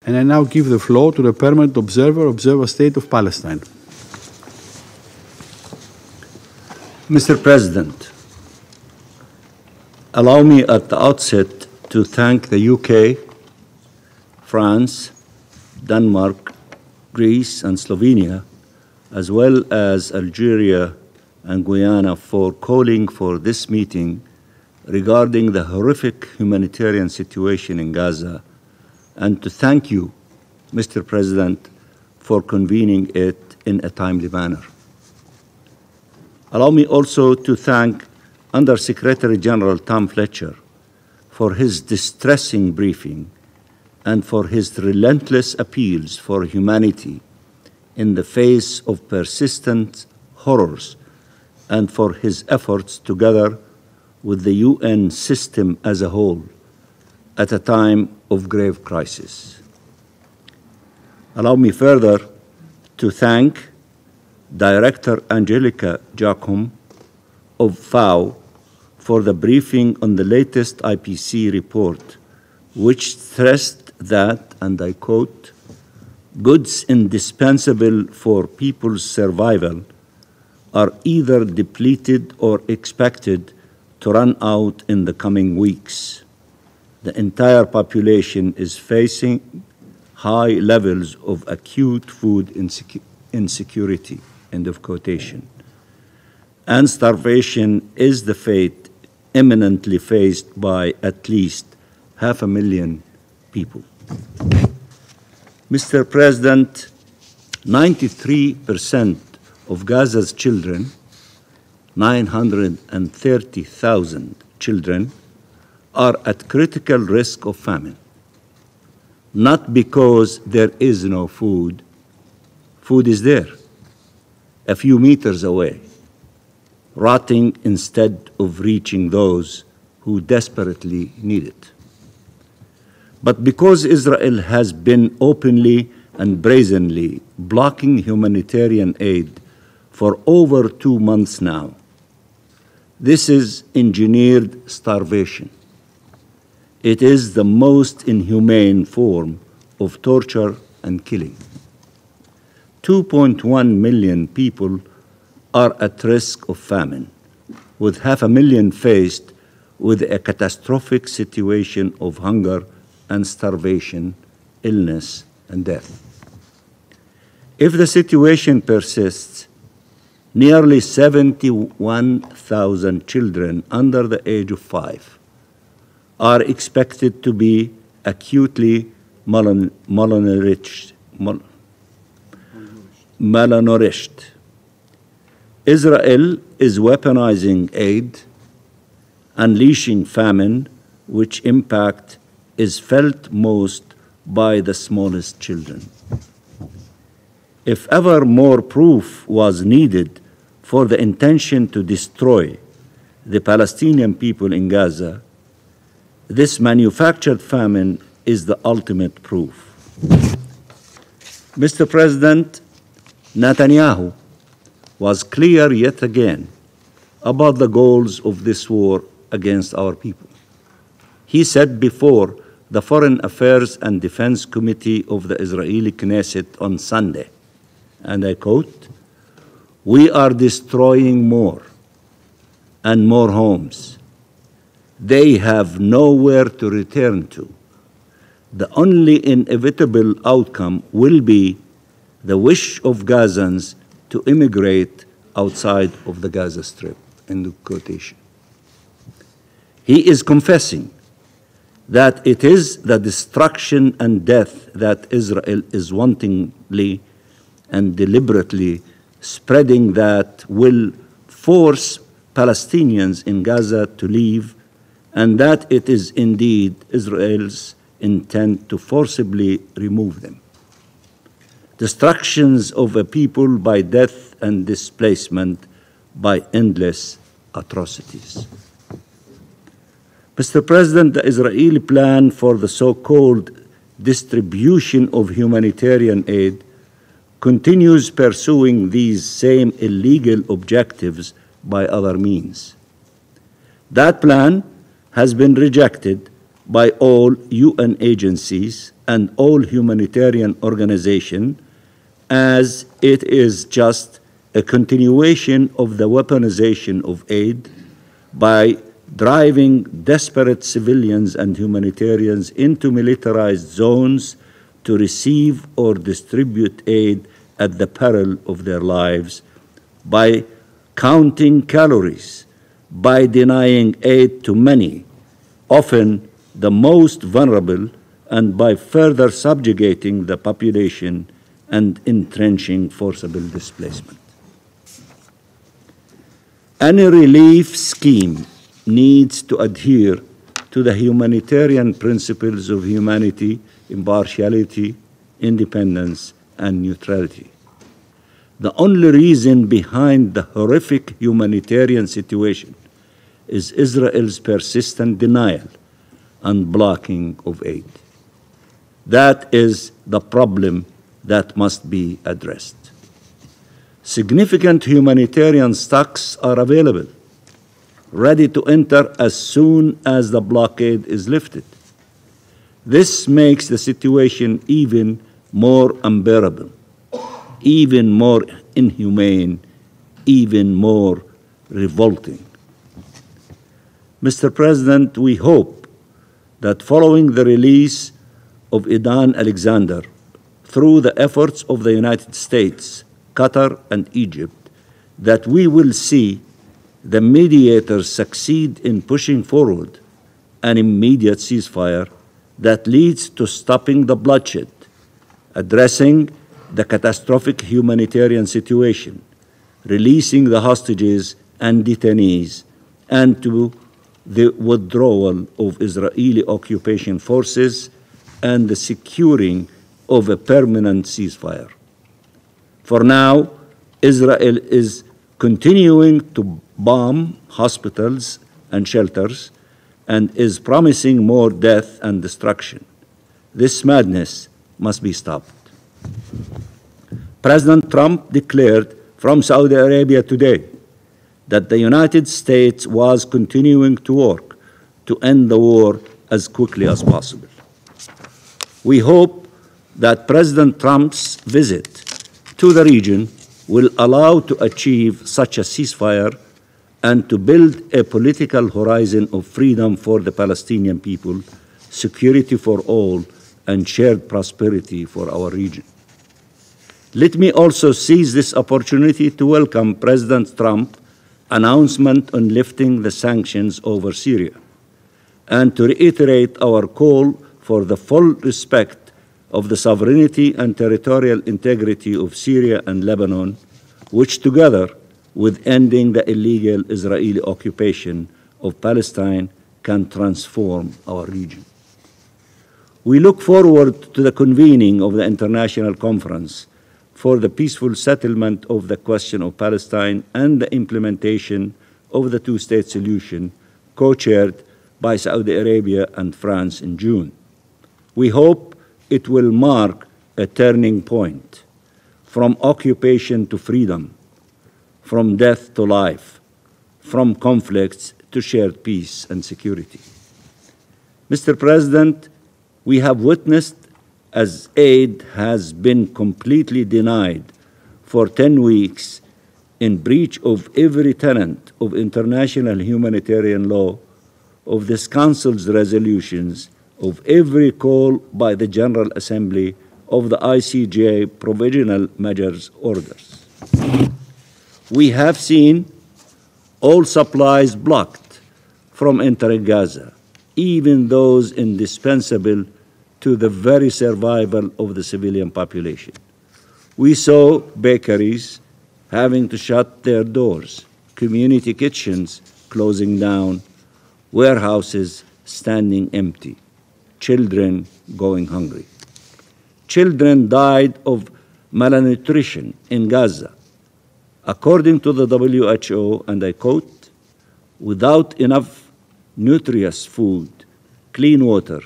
And I now give the floor to the permanent observer State of Palestine. Mr. President, allow me at the outset to thank the UK, France, Denmark, Greece, and Slovenia, as well as Algeria and Guyana for calling for this meeting regarding the horrific humanitarian situation in Gaza, and to thank you, Mr. President, for convening it in a timely manner. Allow me also to thank Under-Secretary General Tom Fletcher for his distressing briefing and for his relentless appeals for humanity in the face of persistent horrors, and for his efforts together with the UN system as a whole at a time of grave crisis. Allow me further to thank Director Angelica Giacomo of FAO for the briefing on the latest IPC report, which stressed that, and I quote, "goods indispensable for people's survival are either depleted or expected to run out in the coming weeks. The entire population is facing high levels of acute food insecurity," end of quotation. And starvation is the fate imminently faced by at least 500,000 people. Mr. President, 93% of Gaza's children, 930,000 children, are at critical risk of famine. Not because there is no food. Food is there, a few meters away, rotting instead of reaching those who desperately need it. But because Israel has been openly and brazenly blocking humanitarian aid for over 2 months now, this is engineered starvation. It is the most inhumane form of torture and killing. 2.1 million people are at risk of famine, with 500,000 faced with a catastrophic situation of hunger and starvation, illness, and death. If the situation persists, nearly 71,000 children under the age of 5 are expected to be acutely malnourished. Israel is weaponizing aid, unleashing famine, which impact is felt most by the smallest children. If ever more proof was needed for the intention to destroy the Palestinian people in Gaza, this manufactured famine is the ultimate proof. Mr. President, Netanyahu was clear yet again about the goals of this war against our people. He said before the Foreign Affairs and Defense Committee of the Israeli Knesset on Sunday, and I quote, "We are destroying more and more homes. They have nowhere to return to. The only inevitable outcome will be the wish of Gazans to immigrate outside of the Gaza Strip," end of quotation. He is confessing that it is the destruction and death that Israel is wantonly and deliberately spreading that will force Palestinians in Gaza to leave, and that it is indeed Israel's intent to forcibly remove them. Destructions of a people by death and displacement by endless atrocities. Mr. President, the Israeli plan for the so-called distribution of humanitarian aid continues pursuing these same illegal objectives by other means. That plan has been rejected by all UN agencies and all humanitarian organizations, as it is just a continuation of the weaponization of aid by driving desperate civilians and humanitarians into militarized zones to receive or distribute aid at the peril of their lives, by counting calories, by denying aid to many, often the most vulnerable, and by further subjugating the population and entrenching forcible displacement. Any relief scheme needs to adhere to the humanitarian principles of humanity, impartiality, independence, and neutrality. The only reason behind the horrific humanitarian situation is Israel's persistent denial and blocking of aid. That is the problem that must be addressed. Significant humanitarian stocks are available, ready to enter as soon as the blockade is lifted. This makes the situation even more unbearable, even more inhumane, even more revolting. Mr. President, we hope that following the release of Edan Alexander, through the efforts of the United States, Qatar, and Egypt, that we will see the mediators succeed in pushing forward an immediate ceasefire that leads to stopping the bloodshed, addressing the catastrophic humanitarian situation, releasing the hostages and detainees, and to the withdrawal of Israeli occupation forces and the securing of a permanent ceasefire. For now, Israel is continuing to bomb hospitals and shelters and is promising more death and destruction. This madness must be stopped. President Trump declared from Saudi Arabia today that the United States was continuing to work to end the war as quickly as possible. We hope that President Trump's visit to the region will allow to achieve such a ceasefire and to build a political horizon of freedom for the Palestinian people, security for all, and shared prosperity for our region. Let me also seize this opportunity to welcome President Trump's announcement on lifting the sanctions over Syria, and to reiterate our call for the full respect of the sovereignty and territorial integrity of Syria and Lebanon, which together with ending the illegal Israeli occupation of Palestine can transform our region. We look forward to the convening of the International Conference for the peaceful settlement of the question of Palestine and the implementation of the two-state solution, co-chaired by Saudi Arabia and France in June. We hope it will mark a turning point from occupation to freedom, from death to life, from conflicts to shared peace and security. Mr. President, we have witnessed as aid has been completely denied for 10 weeks in breach of every tenet of international humanitarian law, of this Council's resolutions, of every call by the General Assembly, of the ICJ provisional measures orders. We have seen all supplies blocked from entering Gaza, even those indispensable to the very survival of the civilian population. We saw bakeries having to shut their doors, community kitchens closing down, warehouses standing empty, children going hungry. Children died of malnutrition in Gaza. According to the WHO, and I quote, "Without enough nutritious food, clean water,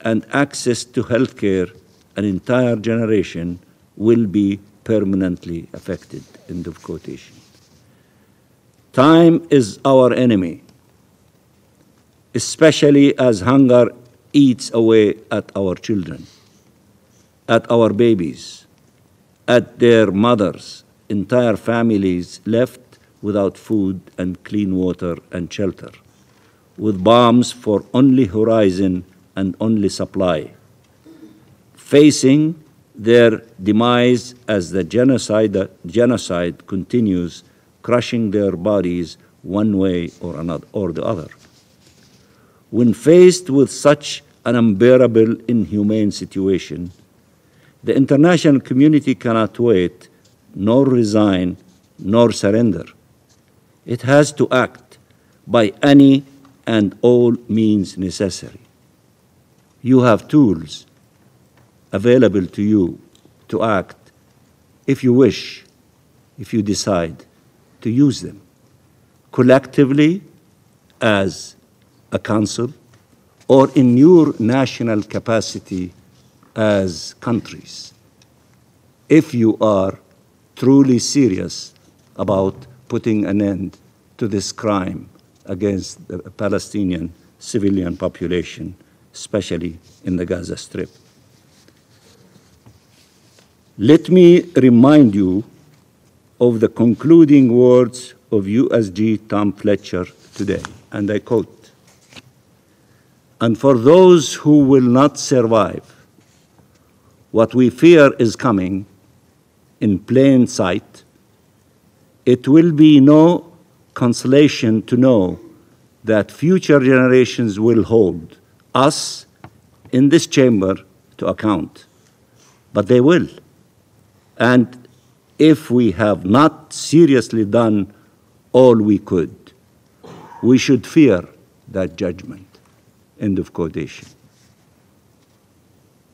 and access to health care, an entire generation will be permanently affected," end of quotation. Time is our enemy, especially as hunger eats away at our children, at our babies, at their mothers, entire families left without food and clean water and shelter, with bombs for only horizon and only supply, facing their demise as the genocide continues, crushing their bodies one way or another or the other. When faced with such an unbearable, inhumane situation, the international community cannot wait, nor resign, nor surrender. It has to act by any and all means necessary. You have tools available to you to act if you wish, if you decide to use them, collectively as a council or in your national capacity as countries, if you are truly serious about putting an end to this crime against the Palestinian civilian population, especially in the Gaza Strip. Let me remind you of the concluding words of USG Tom Fletcher today, and I quote, "And for those who will not survive, what we fear is coming in plain sight. It will be no consolation to know that future generations will hold us in this chamber to account, but they will. And if we have not seriously done all we could, we should fear that judgment." End of quotation.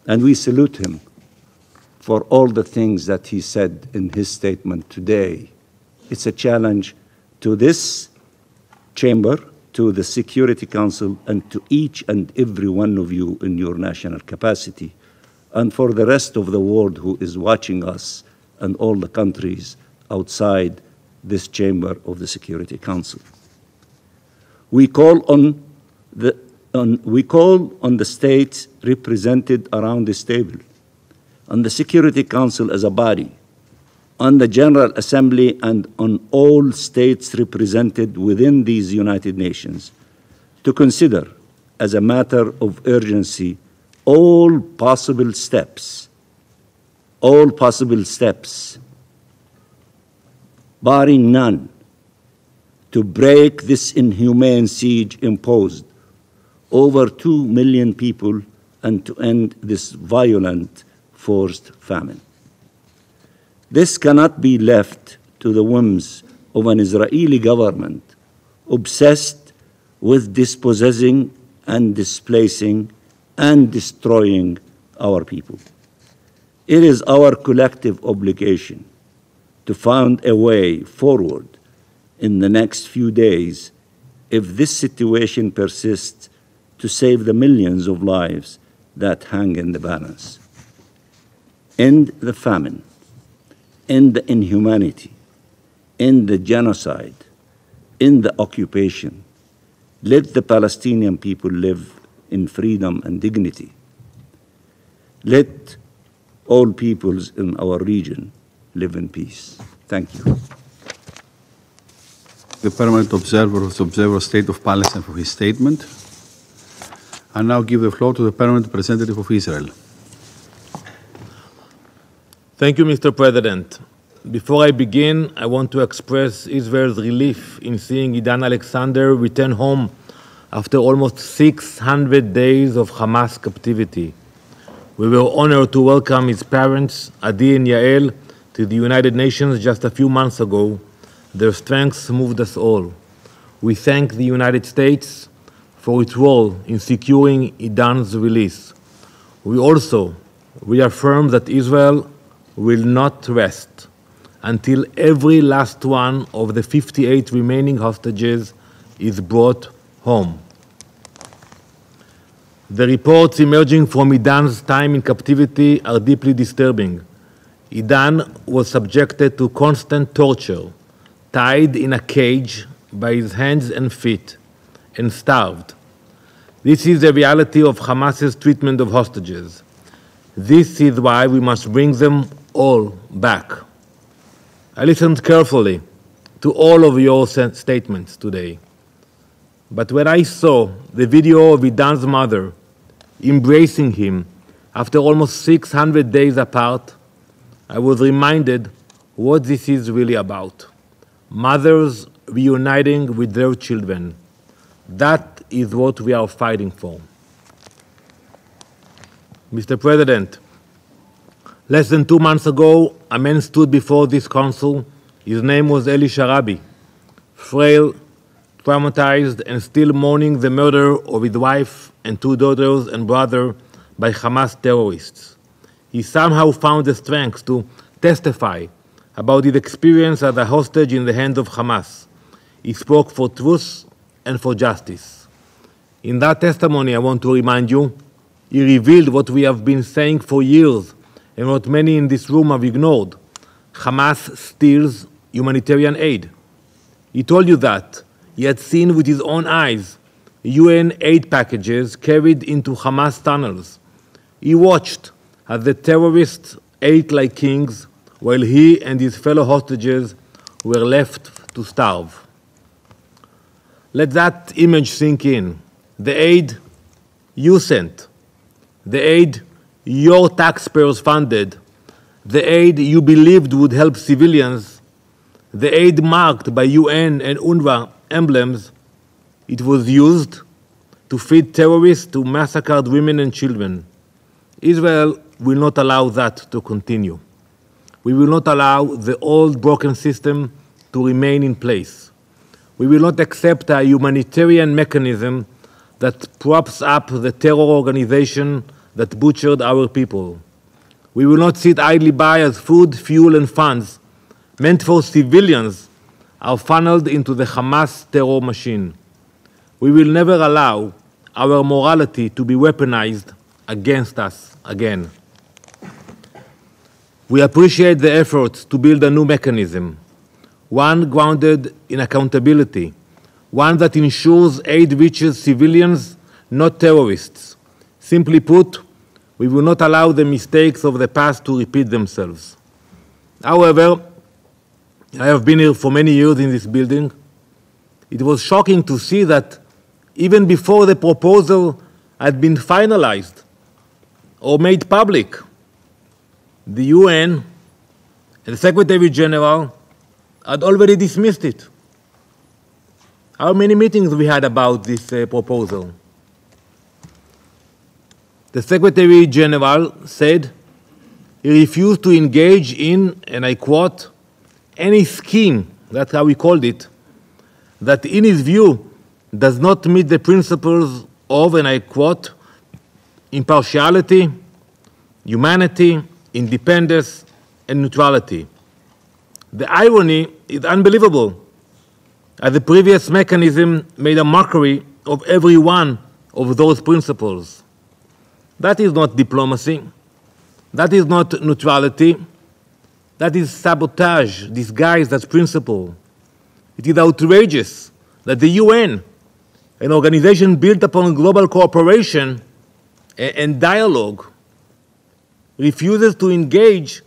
And we salute him for all the things that he said in his statement today. It's a challenge to this chamber, to the Security Council, and to each and every one of you in your national capacity, and for the rest of the world who is watching us and all the countries outside this chamber of the Security Council. We call on the states represented around this table, on the Security Council as a body, on the General Assembly, and on all states represented within these United Nations to consider, as a matter of urgency, all possible steps, barring none, to break this inhumane siege imposed over 2 million people and to end this violent forced famine. This cannot be left to the whims of an Israeli government obsessed with dispossessing and displacing and destroying our people. It is our collective obligation to find a way forward in the next few days if this situation persists, to save the millions of lives that hang in the balance. End the famine, end the inhumanity, end the genocide, end the occupation. Let the Palestinian people live in freedom and dignity. Let all peoples in our region live in peace. Thank you. The permanent observer State of Palestine for his statement. I now give the floor to the permanent representative of Israel. Thank you, Mr. President. Before I begin, I want to express Israel's relief in seeing Edan Alexander return home after almost 600 days of Hamas captivity. We were honored to welcome his parents, Adi and Yael, to the United Nations just a few months ago. Their strengths moved us all. We thank the United States for its role in securing Edan's release. We also reaffirm that Israel will not rest until every last one of the 58 remaining hostages is brought home. The reports emerging from Edan's time in captivity are deeply disturbing. Edan was subjected to constant torture, tied in a cage by his hands and feet, and starved. This is the reality of Hamas's treatment of hostages. This is why we must bring them all back. I listened carefully to all of your statements today. But when I saw the video of Edan's mother embracing him after almost 600 days apart, I was reminded what this is really about. Mothers reuniting with their children. That is what we are fighting for. Mr. President, less than 2 months ago, a man stood before this council. His name was Eli Sharabi, frail, traumatized, and still mourning the murder of his wife and 2 daughters and brother by Hamas terrorists. He somehow found the strength to testify about his experience as a hostage in the hands of Hamas. He spoke for truth and for justice. In that testimony, I want to remind you, he revealed what we have been saying for years and what many in this room have ignored. Hamas steals humanitarian aid. He told you that he had seen with his own eyes UN aid packages carried into Hamas tunnels. He watched as the terrorists ate like kings while he and his fellow hostages were left to starve. Let that image sink in. The aid you sent, the aid your taxpayers funded, the aid you believed would help civilians, the aid marked by UN and UNRWA emblems, it was used to feed terrorists to massacred women and children. Israel will not allow that to continue. We will not allow the old broken system to remain in place. We will not accept a humanitarian mechanism that props up the terror organization that butchered our people. We will not sit idly by as food, fuel, and funds meant for civilians are funneled into the Hamas terror machine. We will never allow our morality to be weaponized against us again. We appreciate the efforts to build a new mechanism, one grounded in accountability, one that ensures aid reaches civilians, not terrorists. Simply put, we will not allow the mistakes of the past to repeat themselves. However, I have been here for many years in this building. It was shocking to see that even before the proposal had been finalized or made public, the UN and the Secretary General had already dismissed it. How many meetings we had about this proposal? The Secretary General said he refused to engage in, and I quote, any scheme, that's how he called it, that in his view does not meet the principles of, and I quote, impartiality, humanity, independence, and neutrality. The irony is unbelievable, as the previous mechanism made a mockery of every one of those principles. That is not diplomacy. That is not neutrality. That is sabotage disguised as principle. It is outrageous that the UN, an organization built upon global cooperation and dialogue, refuses to engage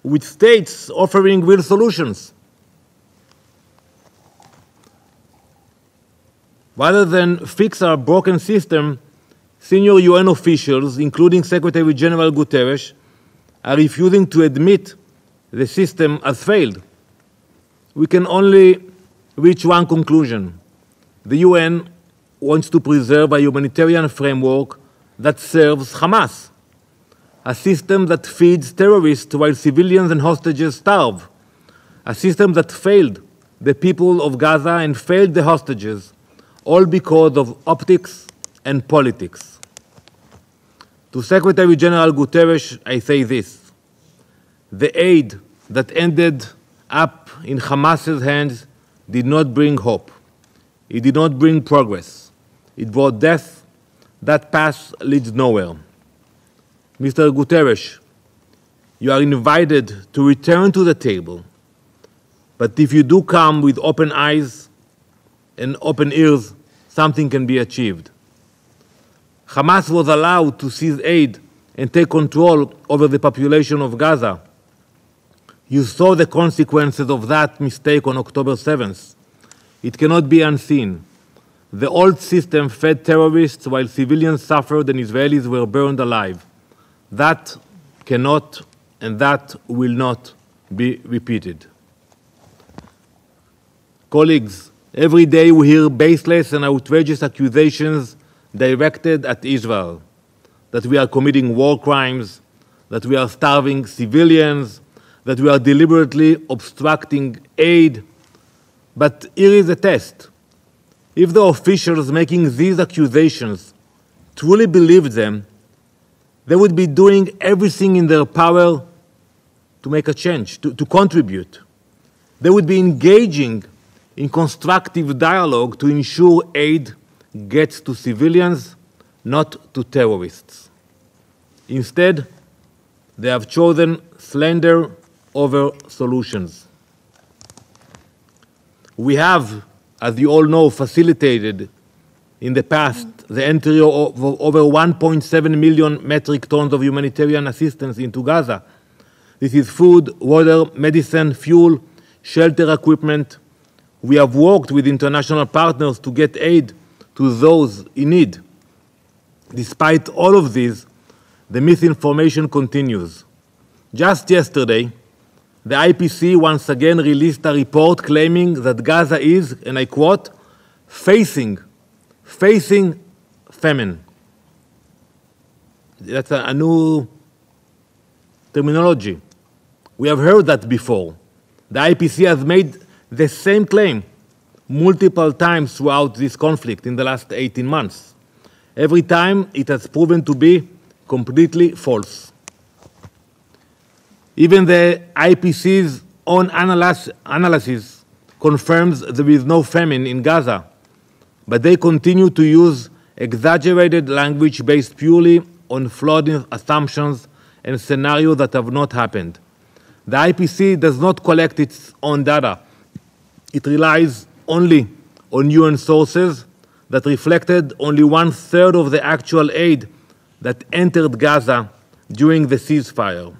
with states offering real solutions. Rather than fix our broken system, senior UN officials, including Secretary General Guterres, are refusing to admit the system has failed. We can only reach one conclusion. The UN wants to preserve a humanitarian framework that serves Hamas, a system that feeds terrorists while civilians and hostages starve, a system that failed the people of Gaza and failed the hostages, all because of optics and politics. To Secretary General Guterres, I say this: the aid that ended up in Hamas's hands did not bring hope. It did not bring progress. It brought death. That path leads nowhere. Mr. Guterres, you are invited to return to the table. But if you do come with open eyes and open ears, something can be achieved. Hamas was allowed to seize aid and take control over the population of Gaza. You saw the consequences of that mistake on October 7th. It cannot be unseen. The old system fed terrorists while civilians suffered and Israelis were burned alive. That cannot and that will not be repeated. Colleagues, every day we hear baseless and outrageous accusations directed at Israel, that we are committing war crimes, that we are starving civilians, that we are deliberately obstructing aid. But here is a test. If the officials making these accusations truly believed them, they would be doing everything in their power to make a change, to contribute. They would be engaging in constructive dialogue to ensure aid gets to civilians, not to terrorists. Instead, they have chosen slander over solutions. We have, as you all know, facilitated in the past the entry of over 1.7 million metric tons of humanitarian assistance into Gaza. This is food, water, medicine, fuel, shelter equipment. We have worked with international partners to get aid to those in need. Despite all of this, the misinformation continues. Just yesterday, the IPC once again released a report claiming that Gaza is, and I quote, facing famine. That's a new terminology. We have heard that before. The IPC has made the same claim multiple times throughout this conflict in the last 18 months. Every time it has proven to be completely false. Even the IPC's own analysis confirms there is no famine in Gaza, but they continue to use exaggerated language based purely on flawed assumptions and scenarios that have not happened. The IPC does not collect its own data. It relies only on UN sources that reflected only 1/3 of the actual aid that entered Gaza during the ceasefire.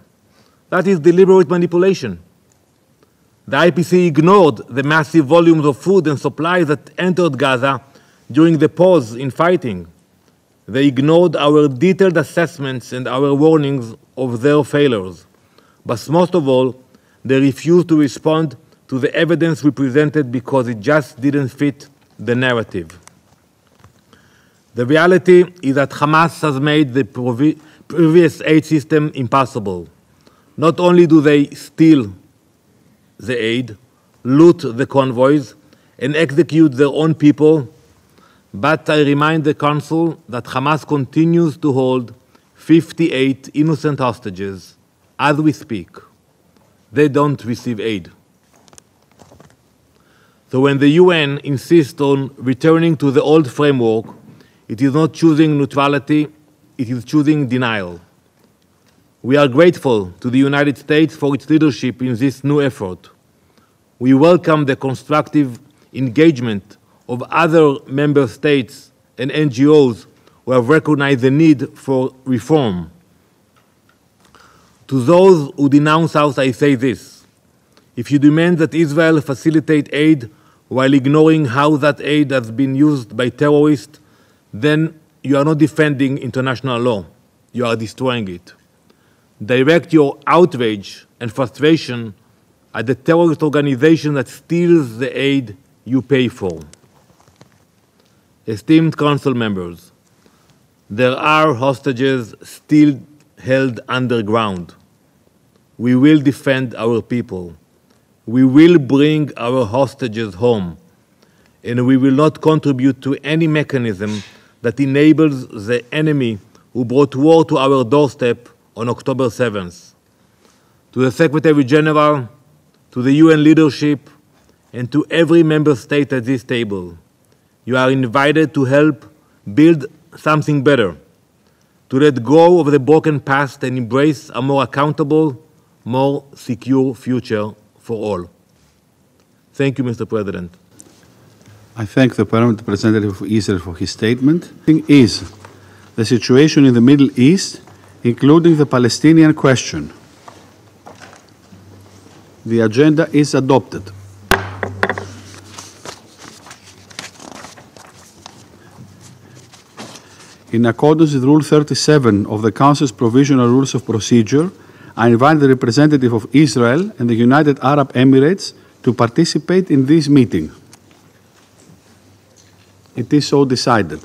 That is deliberate manipulation. The IPC ignored the massive volumes of food and supplies that entered Gaza during the pause in fighting. They ignored our detailed assessments and our warnings of their failures. But most of all, they refused to respond to the evidence we presented because it just didn't fit the narrative. The reality is that Hamas has made the previous aid system impossible. Not only do they steal the aid, loot the convoys, and execute their own people, but I remind the Council that Hamas continues to hold 58 innocent hostages as we speak. They don't receive aid. So when the UN insists on returning to the old framework, it is not choosing neutrality, it is choosing denial. We are grateful to the United States for its leadership in this new effort. We welcome the constructive engagement of other member states and NGOs who have recognized the need for reform. To those who denounce us, I say this. If you demand that Israel facilitate aid while ignoring how that aid has been used by terrorists, then you are not defending international law. You are destroying it. Direct your outrage and frustration at the terrorist organization that steals the aid you pay for. Esteemed Council members, there are hostages still held underground. We will defend our people. We will bring our hostages home. And we will not contribute to any mechanism that enables the enemy who brought war to our doorstep on October 7th. To the Secretary General, to the UN leadership, and to every member state at this table, you are invited to help build something better, to let go of the broken past and embrace a more accountable, more secure future for all. Thank you, Mr. President. I thank the Permanent Representative of Israel for his statement. The thing is the situation in the Middle East, including the Palestinian question. The agenda is adopted. In accordance with Rule 37 of the Council's Provisional Rules of Procedure, I invite the representative of Israel and the United Arab Emirates to participate in this meeting. It is so decided.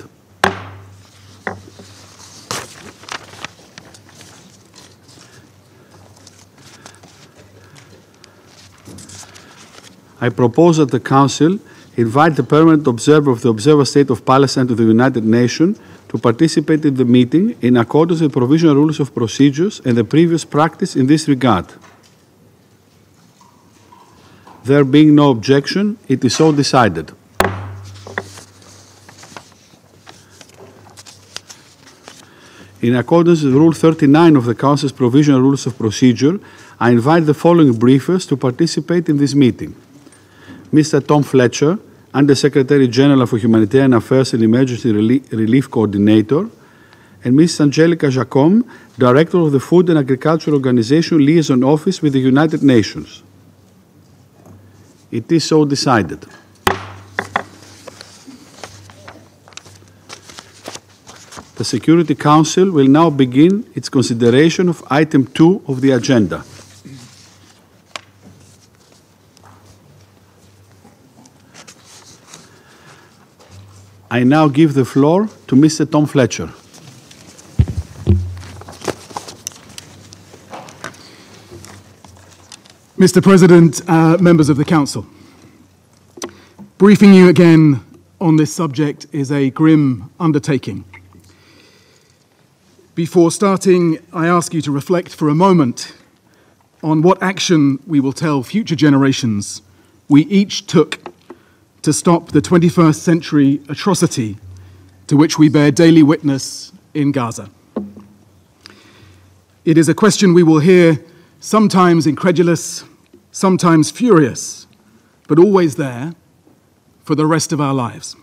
I propose that the Council invite the permanent observer of the Observer State of Palestine to the United Nations to participate in the meeting in accordance with provisional rules of procedures and the previous practice in this regard. There being no objection, it is so decided. In accordance with Rule 39 of the Council's Provisional Rules of Procedure, I invite the following briefers to participate in this meeting: Mr. Tom Fletcher, Under-Secretary General for Humanitarian Affairs and Emergency Relief Coordinator, and Ms. Angelica Jacome, Director of the Food and Agriculture Organization Liaison Office with the United Nations. It is so decided. The Security Council will now begin its consideration of item 2 of the agenda. I now give the floor to Mr. Tom Fletcher. Mr. President, members of the Council, briefing you again on this subject is a grim undertaking. Before starting, I ask you to reflect for a moment on what action we will tell future generations we each took to stop the 21st century atrocity to which we bear daily witness in Gaza. It is a question we will hear, sometimes incredulous, sometimes furious, but always there for the rest of our lives.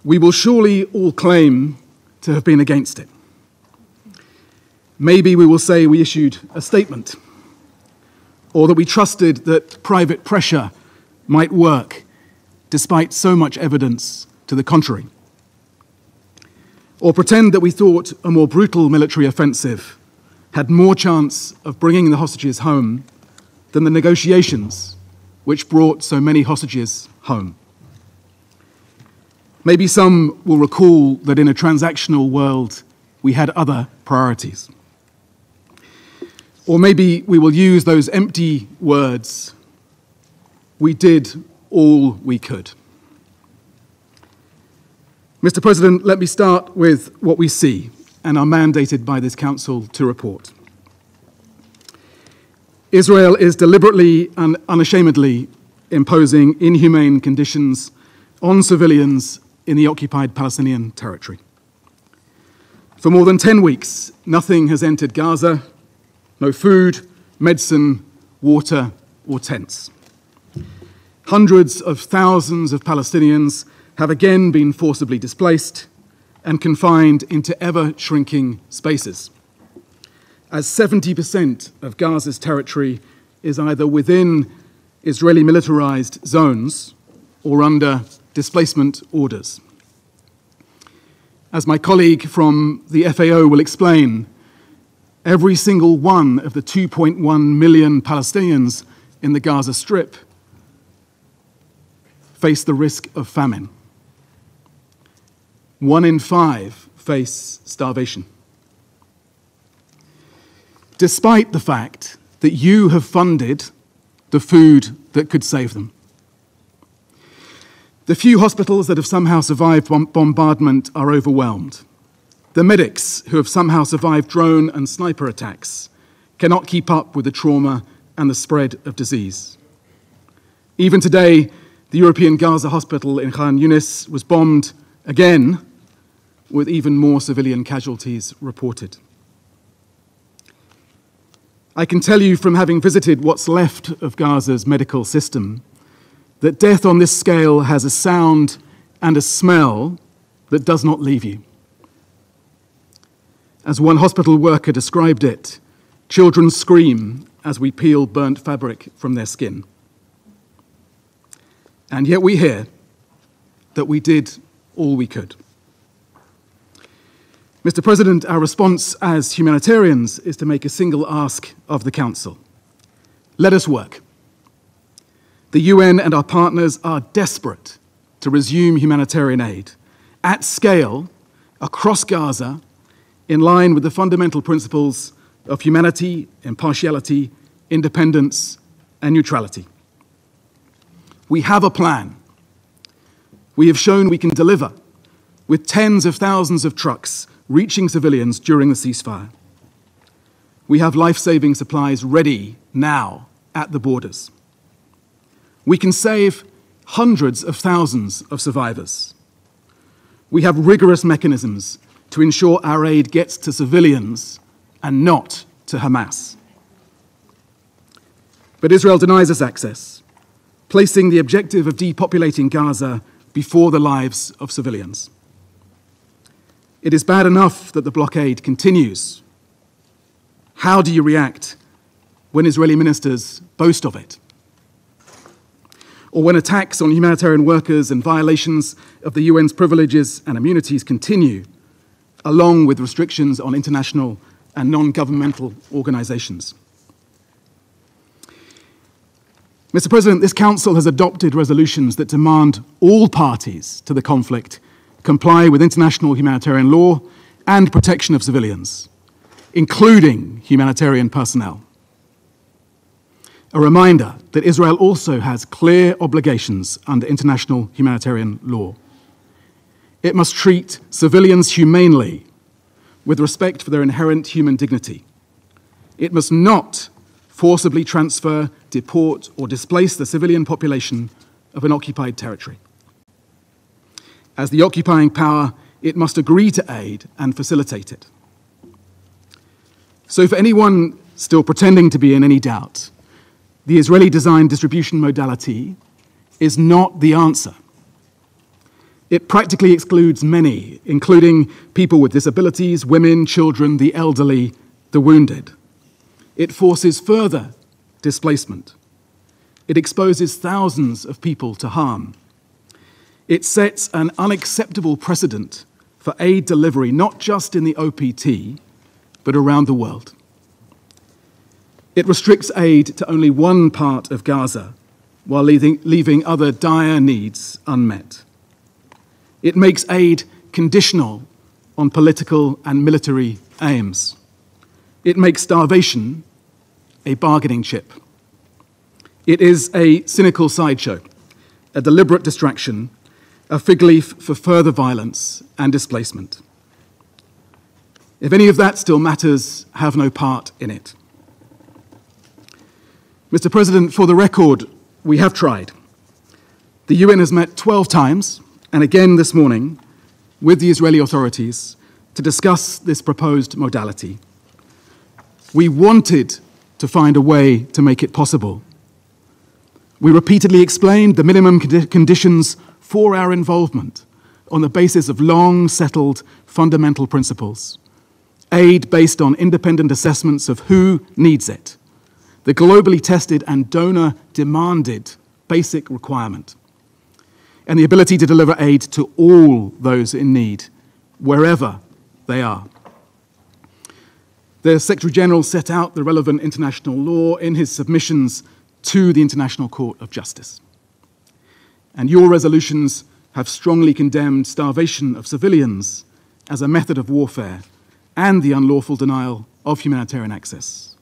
We will surely all claim to have been against it. Maybe we will say we issued a statement, or that we trusted that private pressure might work despite so much evidence to the contrary. Or pretend that we thought a more brutal military offensive had more chance of bringing the hostages home than the negotiations which brought so many hostages home. Maybe some will recall that in a transactional world, we had other priorities. Or maybe we will use those empty words, we did all we could. Mr. President, let me start with what we see and are mandated by this Council to report. Israel is deliberately and unashamedly imposing inhumane conditions on civilians in the occupied Palestinian territory. For more than 10 weeks, nothing has entered Gaza, no food, medicine, water, or tents. Hundreds of thousands of Palestinians have again been forcibly displaced and confined into ever-shrinking spaces, as 70% of Gaza's territory is either within Israeli militarized zones or under displacement orders. As my colleague from the FAO will explain, every single one of the 2.1 million Palestinians in the Gaza Strip face the risk of famine. 1 in 5 face starvation. Despite the fact that you have funded the food that could save them. The few hospitals that have somehow survived bombardment are overwhelmed. The medics who have somehow survived drone and sniper attacks cannot keep up with the trauma and the spread of disease. Even today, the European Gaza hospital in Khan Yunis was bombed again, with even more civilian casualties reported. I can tell you from having visited what's left of Gaza's medical system that death on this scale has a sound and a smell that does not leave you. As one hospital worker described it, children scream as we peel burnt fabric from their skin. And yet we hear that we did all we could. Mr. President, our response as humanitarians is to make a single ask of the Council. Let us work. The UN and our partners are desperate to resume humanitarian aid at scale across Gaza in line with the fundamental principles of humanity, impartiality, independence, and neutrality. We have a plan. We have shown we can deliver with tens of thousands of trucks reaching civilians during the ceasefire. We have life-saving supplies ready now at the borders. We can save hundreds of thousands of survivors. We have rigorous mechanisms to ensure our aid gets to civilians and not to Hamas. But Israel denies us access, placing the objective of depopulating Gaza before the lives of civilians. It is bad enough that the blockade continues. How do you react when Israeli ministers boast of it? Or when attacks on humanitarian workers and violations of the UN's privileges and immunities continue, along with restrictions on international and non-governmental organizations? Mr. President, this Council has adopted resolutions that demand all parties to the conflict comply with international humanitarian law and protection of civilians, including humanitarian personnel. A reminder that Israel also has clear obligations under international humanitarian law. It must treat civilians humanely, with respect for their inherent human dignity. It must not forcibly transfer, deport, or displace the civilian population of an occupied territory. As the occupying power, it must agree to aid and facilitate it. So for anyone still pretending to be in any doubt, the Israeli-designed distribution modality is not the answer. It practically excludes many, including people with disabilities, women, children, the elderly, the wounded. It forces further displacement. It exposes thousands of people to harm. It sets an unacceptable precedent for aid delivery, not just in the OPT, but around the world. It restricts aid to only one part of Gaza, while leaving other dire needs unmet. It makes aid conditional on political and military aims. It makes starvation a bargaining chip. It is a cynical sideshow, a deliberate distraction, a fig leaf for further violence and displacement. If any of that still matters, have no part in it. Mr. President, for the record, we have tried. The UN has met 12 times, and again this morning, with the Israeli authorities to discuss this proposed modality. We wanted to find a way to make it possible. We repeatedly explained the minimum conditions for our involvement on the basis of long-settled fundamental principles. Aid based on independent assessments of who needs it, the globally tested and donor-demanded basic requirement, and the ability to deliver aid to all those in need, wherever they are. The Secretary General set out the relevant international law in his submissions to the International Court of Justice. And your resolutions have strongly condemned starvation of civilians as a method of warfare and the unlawful denial of humanitarian access.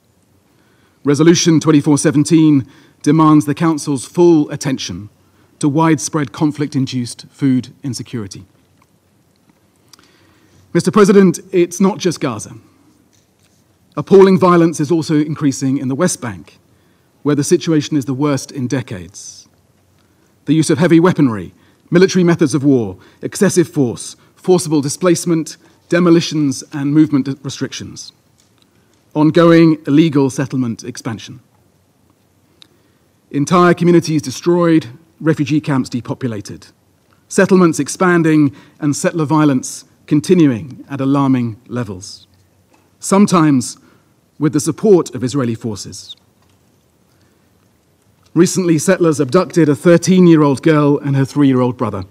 Resolution 2417 demands the Council's full attention to widespread conflict-induced food insecurity. Mr. President, it's not just Gaza. Appalling violence is also increasing in the West Bank, where the situation is the worst in decades. The use of heavy weaponry, military methods of war, excessive force, forcible displacement, demolitions and movement restrictions. Ongoing illegal settlement expansion. Entire communities destroyed, refugee camps depopulated. Settlements expanding and settler violence continuing at alarming levels. sometimes with the support of Israeli forces. Recently, settlers abducted a 13-year-old girl and her 3-year-old brother.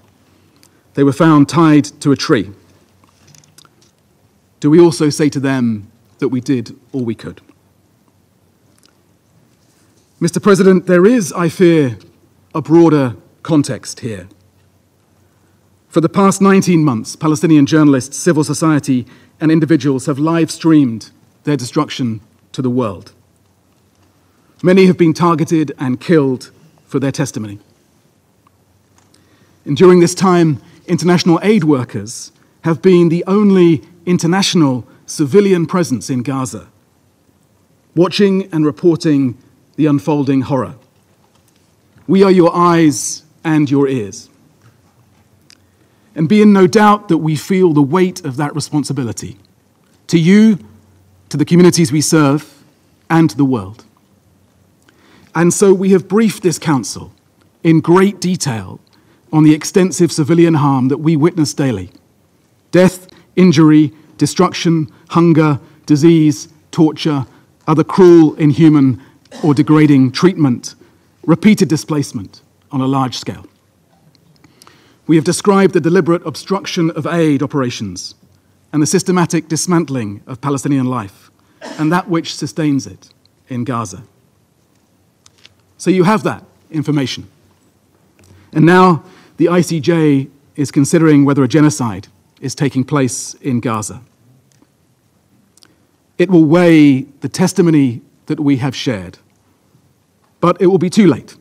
They were found tied to a tree. Do we also say to them that we did all we could? Mr. President, there is, I fear, a broader context here. For the past 19 months, Palestinian journalists, civil society, and individuals have live-streamed their destruction to the world. Many have been targeted and killed for their testimony. And during this time, international aid workers have been the only international civilian presence in Gaza, watching and reporting the unfolding horror. We are your eyes and your ears. And be in no doubt that we feel the weight of that responsibility to you, to the communities we serve, and to the world. And so we have briefed this Council in great detail on the extensive civilian harm that we witness daily: death, injury, destruction, hunger, disease, torture, other cruel, inhuman, or degrading treatment, repeated displacement on a large scale. We have described the deliberate obstruction of aid operations and the systematic dismantling of Palestinian life and that which sustains it in Gaza. So you have that information. And now the ICJ is considering whether a genocide is taking place in Gaza. It will weigh the testimony that we have shared, but it will be too late.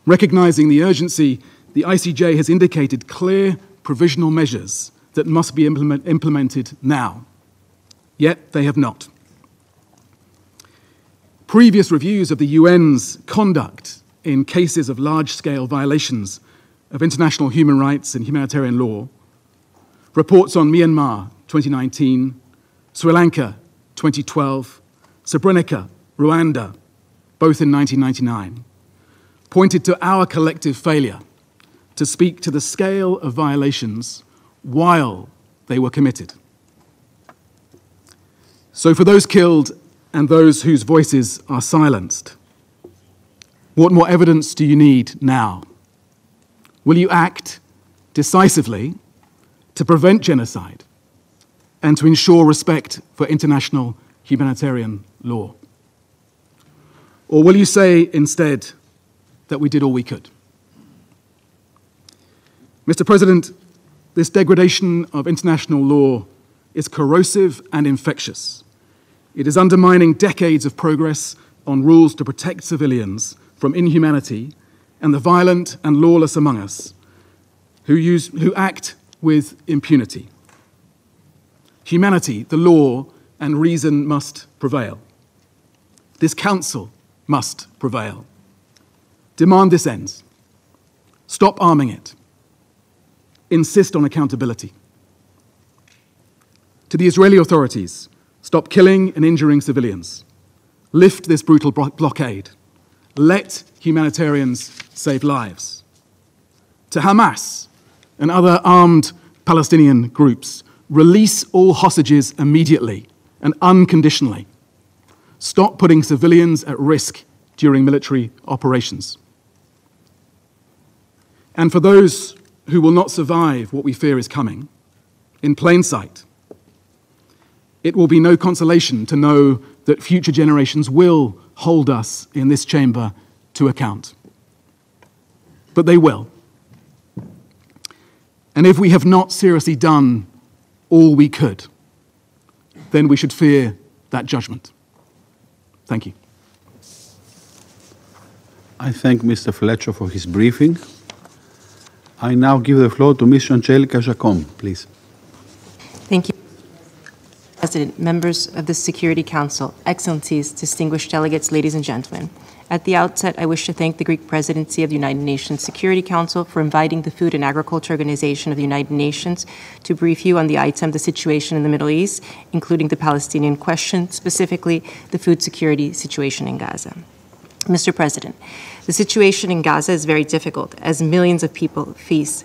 Recognizing the urgency, the ICJ has indicated clear provisional measures that must be implemented now, yet they have not. Previous reviews of the UN's conduct in cases of large-scale violations of international human rights and humanitarian law, reports on Myanmar 2019, Sri Lanka 2012, Srebrenica, Rwanda, both in 1999, pointed to our collective failure to speak to the scale of violations while they were committed. So for those killed and those whose voices are silenced, what more evidence do you need now? Will you act decisively to prevent genocide and to ensure respect for international humanitarian law? Or will you say instead that we did all we could? Mr. President, this degradation of international law is corrosive and infectious. It is undermining decades of progress on rules to protect civilians from inhumanity and the violent and lawless among us who act with impunity. Humanity, the law, and reason must prevail. This Council must prevail. Demand this ends. Stop arming it. Insist on accountability. To the Israeli authorities, stop killing and injuring civilians. Lift this brutal blockade. Let humanitarians save lives. To Hamas and other armed Palestinian groups, release all hostages immediately and unconditionally. Stop putting civilians at risk during military operations. And for those who will not survive what we fear is coming, in plain sight, it will be no consolation to know that future generations will hold us in this chamber to account. But they will. And if we have not seriously done all we could, then we should fear that judgment. Thank you. I thank Mr. Fletcher for his briefing. I now give the floor to Ms. Angelica Jacome, please. Thank you, President, members of the Security Council, Excellencies, distinguished delegates, ladies and gentlemen. At the outset, I wish to thank the Greek Presidency of the United Nations Security Council for inviting the Food and Agriculture Organization of the United Nations to brief you on the item, the situation in the Middle East, including the Palestinian question, specifically the food security situation in Gaza. Mr. President, the situation in Gaza is very difficult as millions of people face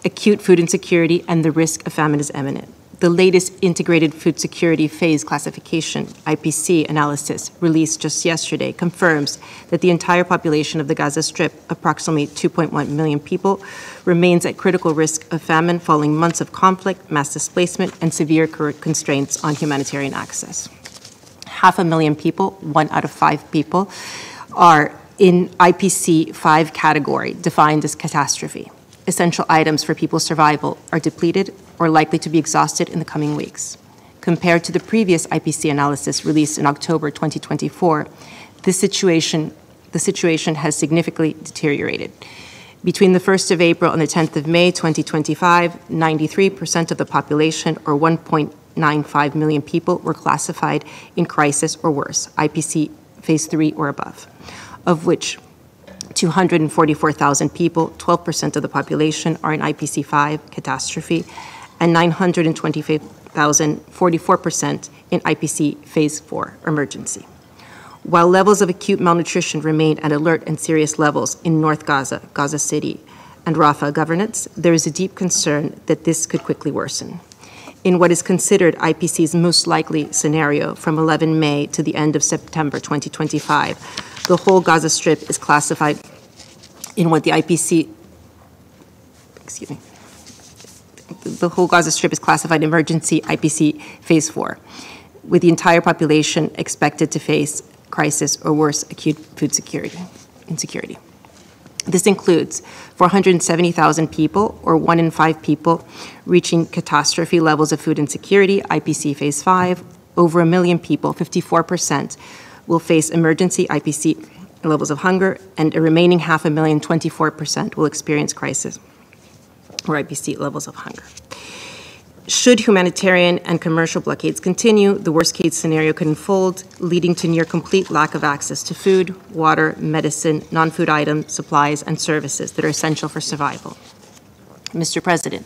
acute food insecurity and the risk of famine is imminent. The latest Integrated Food Security Phase Classification, IPC, analysis released just yesterday confirms that the entire population of the Gaza Strip, approximately 2.1 million people, remains at critical risk of famine following months of conflict, mass displacement, and severe constraints on humanitarian access. 500,000 people, 1 out of 5 people, are in IPC 5 category, defined as catastrophe. Essential items for people's survival are depleted or likely to be exhausted in the coming weeks. Compared to the previous IPC analysis released in October 2024, the situation has significantly deteriorated. Between the 1st of April and the 10th of May 2025, 93% of the population, or 1.95 million people, were classified in crisis or worse, IPC phase 3 or above, of which 244,000 people, 12% of the population, are in IPC 5 catastrophe, and 925,000, 44%, in IPC phase 4 emergency. While levels of acute malnutrition remain at alert and serious levels in North Gaza, Gaza City, and Rafah governorates, there is a deep concern that this could quickly worsen. In what is considered IPC's most likely scenario from 11 May to the end of September 2025, the whole Gaza Strip is classified in what the IPC, the whole Gaza Strip is classified emergency IPC phase 4, with the entire population expected to face crisis or worse acute food insecurity. This includes 470,000 people, or 1 in 5 people, reaching catastrophe levels of food insecurity, IPC phase 5. Over 1 million people, 54%, will face emergency IPC levels of hunger, and a remaining 500,000, 24%, will experience crisis or IPC levels of hunger. Should humanitarian and commercial blockades continue, the worst-case scenario could unfold, leading to near-complete lack of access to food, water, medicine, non-food items, supplies, and services that are essential for survival. Mr. President,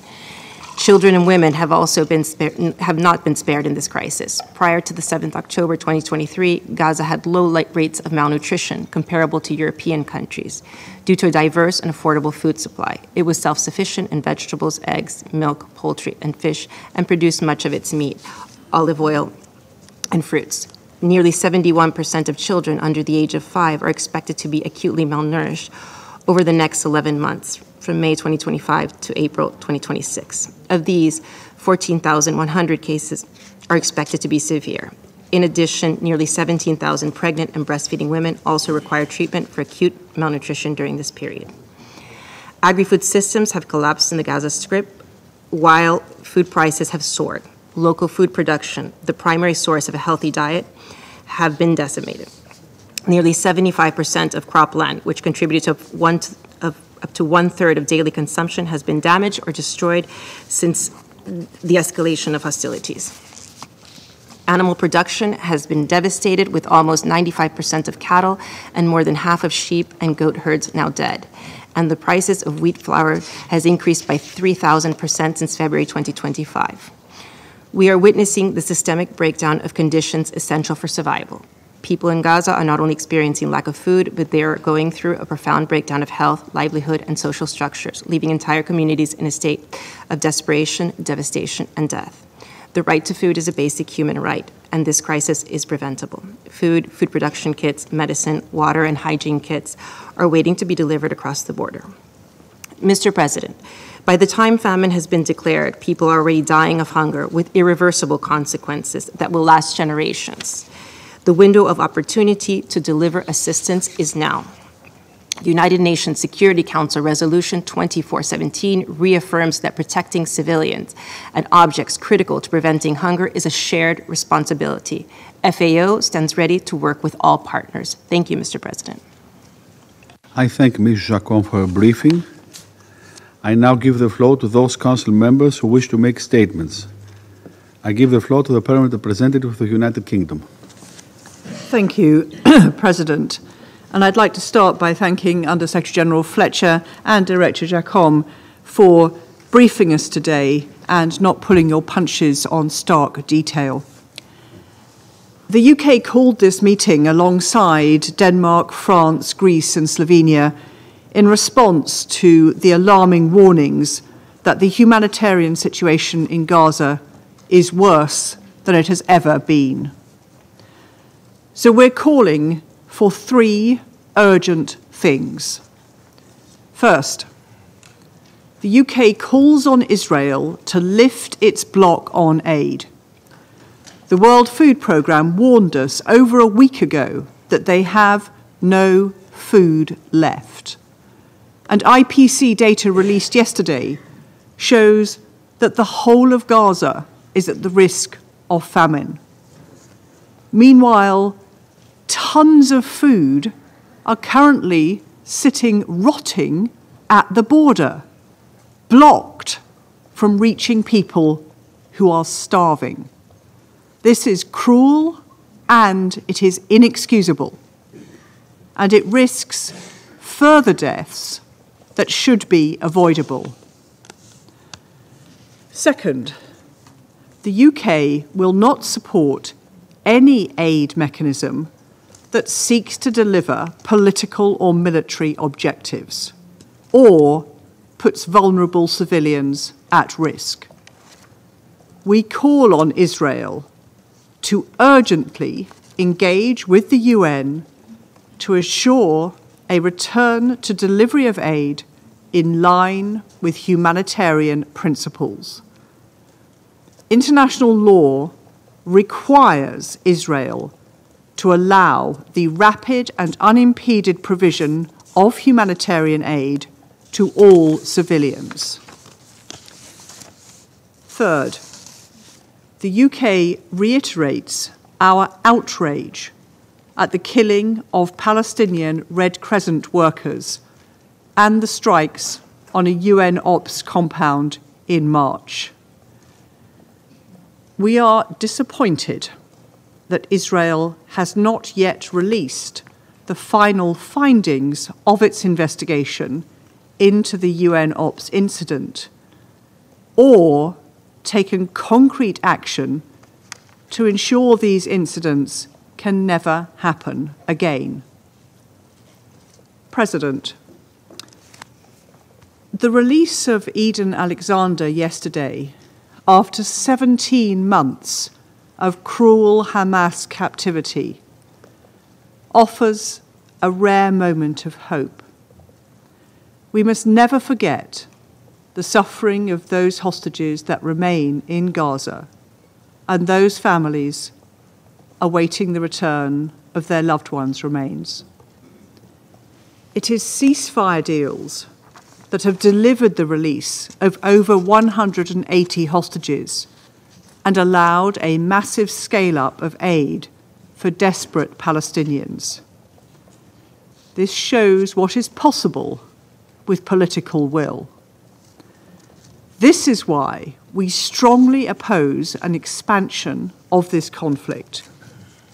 children and women have not been spared in this crisis. Prior to the 7th October 2023, Gaza had low rates of malnutrition comparable to European countries due to a diverse and affordable food supply. It was self-sufficient in vegetables, eggs, milk, poultry, and fish, and produced much of its meat, olive oil, and fruits. Nearly 71% of children under the age of 5 are expected to be acutely malnourished over the next 11 months, from May 2025 to April 2026. Of these, 14,100 cases are expected to be severe. In addition, nearly 17,000 pregnant and breastfeeding women also require treatment for acute malnutrition during this period. Agri-food systems have collapsed in the Gaza Strip, while food prices have soared. Local food production, the primary source of a healthy diet, have been decimated. Nearly 75% of cropland, which contributed to up to 1/3 of daily consumption, has been damaged or destroyed since the escalation of hostilities. Animal production has been devastated, with almost 95% of cattle and more than half of sheep and goat herds now dead. And the prices of wheat flour has increased by 3,000% since February 2025. We are witnessing the systemic breakdown of conditions essential for survival. People in Gaza are not only experiencing lack of food, but they are going through a profound breakdown of health, livelihood, and social structures, leaving entire communities in a state of desperation, devastation, and death. The right to food is a basic human right, and this crisis is preventable. Food production kits, medicine, water, and hygiene kits are waiting to be delivered across the border. Mr. President, by the time famine has been declared, people are already dying of hunger with irreversible consequences that will last generations. The window of opportunity to deliver assistance is now. The United Nations Security Council Resolution 2417 reaffirms that protecting civilians and objects critical to preventing hunger is a shared responsibility. FAO stands ready to work with all partners. Thank you, Mr. President. I thank Ms. Jacon for her briefing. I now give the floor to those Council members who wish to make statements. I give the floor to the Permanent Representative of the United Kingdom. Thank you, President. And I'd like to start by thanking Under-Secretary General Fletcher and Director Jacom for briefing us today and not pulling your punches on stark detail. The UK called this meeting alongside Denmark, France, Greece and Slovenia in response to the alarming warnings that the humanitarian situation in Gaza is worse than it has ever been. So we're calling for 3 urgent things. First, the UK calls on Israel to lift its block on aid. The World Food Programme warned us over a week ago that they have no food left. And IPC data released yesterday shows that the whole of Gaza is at the risk of famine. Meanwhile, tons of food are currently sitting rotting at the border, blocked from reaching people who are starving. This is cruel and it is inexcusable, and it risks further deaths that should be avoidable. Second, the UK will not support any aid mechanism that seeks to deliver political or military objectives or puts vulnerable civilians at risk. We call on Israel to urgently engage with the UN to assure a return to delivery of aid in line with humanitarian principles. International law requires Israel to allow the rapid and unimpeded provision of humanitarian aid to all civilians. Third, the UK reiterates our outrage at the killing of Palestinian Red Crescent workers and the strikes on a UN ops compound in March. We are disappointed that Israel has not yet released the final findings of its investigation into the UN ops incident or taken concrete action to ensure these incidents can never happen again. President, the release of Edan Alexander yesterday, after 17 months of cruel Hamas captivity, offers a rare moment of hope. We must never forget the suffering of those hostages that remain in Gaza and those families awaiting the return of their loved ones' remains. It is ceasefire deals that have delivered the release of over 180 hostages and allowed a massive scale-up of aid for desperate Palestinians. This shows what is possible with political will. This is why we strongly oppose an expansion of this conflict,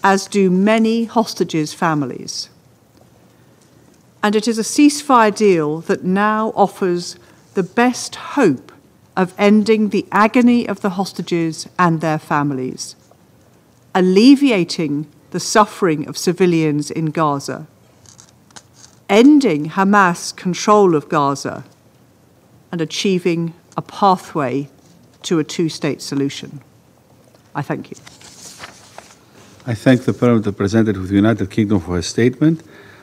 as do many hostages' families. And it is a ceasefire deal that now offers the best hope of ending the agony of the hostages and their families, alleviating the suffering of civilians in Gaza, ending Hamas control of Gaza, and achieving a pathway to a two-state solution. I thank you. I thank the Permanent Representative of the United Kingdom for his statement.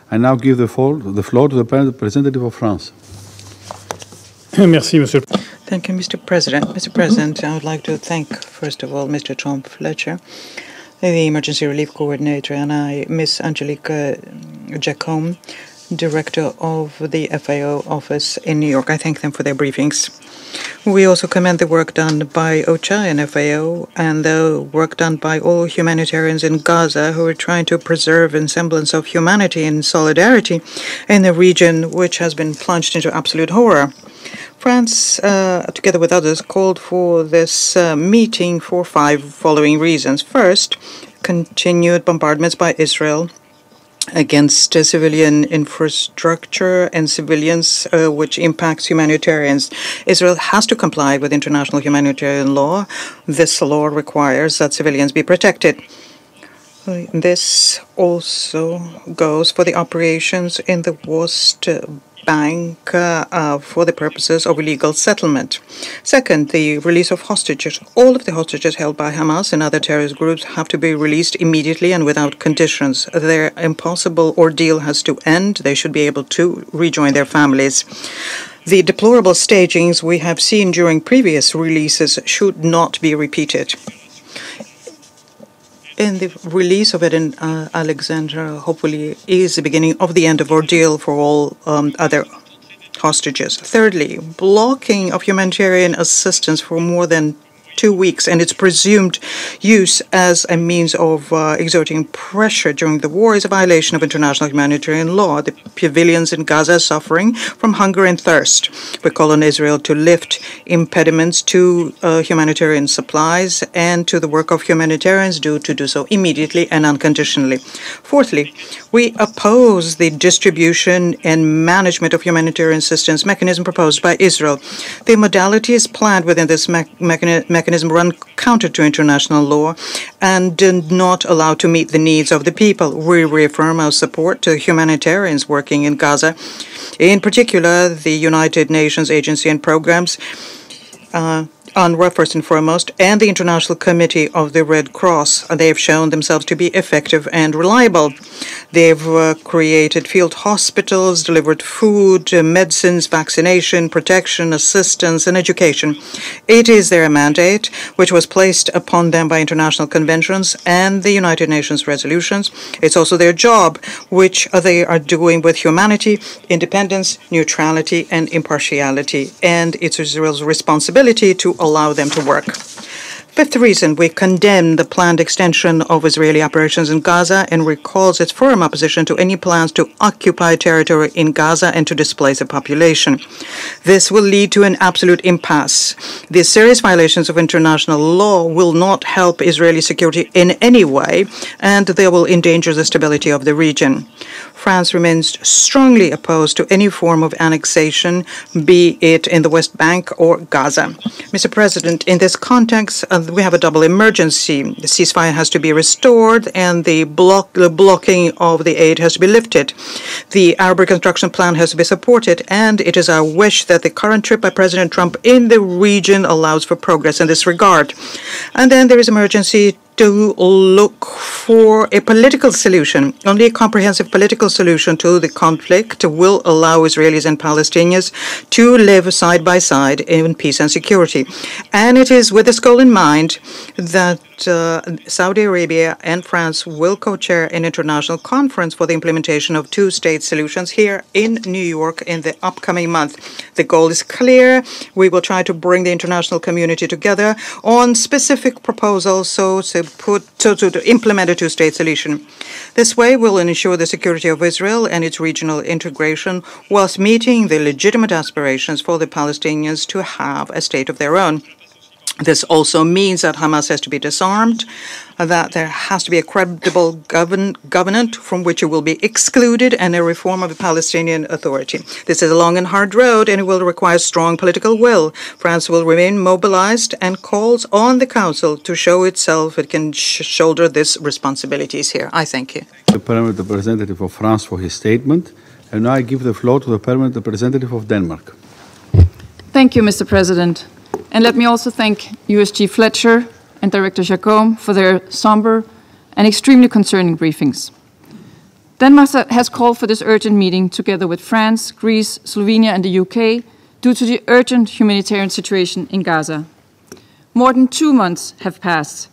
I now give the floor to the Permanent Representative of France. Merci, Monsieur. Thank you, Mr. President. Mr. President, I would like to thank, first of all, Mr. Tom Fletcher, the Emergency Relief Coordinator, and Ms. Angelique Jacome, Director of the FAO office in New York. I thank them for their briefings. We also commend the work done by OCHA and FAO and the work done by all humanitarians in Gaza who are trying to preserve a semblance of humanity and solidarity in a region which has been plunged into absolute horror. France, together with others, called for this meeting for 5 following reasons. First, continued bombardments by Israel against civilian infrastructure and civilians, which impacts humanitarians. Israel has to comply with international humanitarian law. This law requires that civilians be protected. This also goes for the operations in the West Bank for the purposes of illegal settlement. Second, the release of hostages. All of the hostages held by Hamas and other terrorist groups have to be released immediately and without conditions. Their impossible ordeal has to end. They should be able to rejoin their families. The deplorable stagings we have seen during previous releases should not be repeated. And the release of Edan Alexander hopefully is the beginning of the end of ordeal for all other hostages. Thirdly, blocking of humanitarian assistance for more than 2 weeks and its presumed use as a means of exerting pressure during the war is a violation of international humanitarian law. The civilians in Gaza are suffering from hunger and thirst. We call on Israel to lift impediments to humanitarian supplies and to the work of humanitarians to do so immediately and unconditionally. Fourthly, we oppose the distribution and management of humanitarian assistance mechanism proposed by Israel. The modalities planned within this mechanism run counter to international law and did not allow to meet the needs of the people. We reaffirm our support to humanitarians working in Gaza, in particular the United Nations agency and programs, UNRWA first and foremost, and the International Committee of the Red Cross. They have shown themselves to be effective and reliable. They've created field hospitals, delivered food, medicines, vaccination, protection, assistance, and education. It is their mandate, which was placed upon them by international conventions and the United Nations resolutions. It's also their job, which they are doing with humanity, independence, neutrality, and impartiality. And it's Israel's responsibility to allow them to work. Fifth reason, we condemn the planned extension of Israeli operations in Gaza and recalls its firm opposition to any plans to occupy territory in Gaza and to displace a population. This will lead to an absolute impasse. These serious violations of international law will not help Israeli security in any way, and they will endanger the stability of the region. France remains strongly opposed to any form of annexation, be it in the West Bank or Gaza. Mr. President, in this context, we have a double emergency. The ceasefire has to be restored and the blocking of the aid has to be lifted. The Arab reconstruction plan has to be supported, and it is our wish that the current trip by President Trump in the region allows for progress in this regard. And then there is emergency to look for a political solution. Only a comprehensive political solution to the conflict will allow Israelis and Palestinians to live side by side in peace and security. And it is with this goal in mind that Saudi Arabia and France will co-chair an international conference for the implementation of two-state solutions here in New York in the upcoming month. The goal is clear. We will try to bring the international community together on specific proposals to implement a two-state solution. This way will ensure the security of Israel and its regional integration whilst meeting the legitimate aspirations for the Palestinians to have a state of their own. This also means that Hamas has to be disarmed, that there has to be a credible government from which it will be excluded, and a reform of the Palestinian Authority. This is a long and hard road, and it will require strong political will. France will remain mobilized and calls on the Council to show itself it can shoulder these responsibilities here. I thank you. The Permanent Representative of France for his statement, and now I give the floor to the Permanent Representative of Denmark. Thank you, Mr. President. And let me also thank USG Fletcher and Director Jacome for their somber and extremely concerning briefings. Denmark has called for this urgent meeting together with France, Greece, Slovenia and the UK due to the urgent humanitarian situation in Gaza. More than 2 months have passed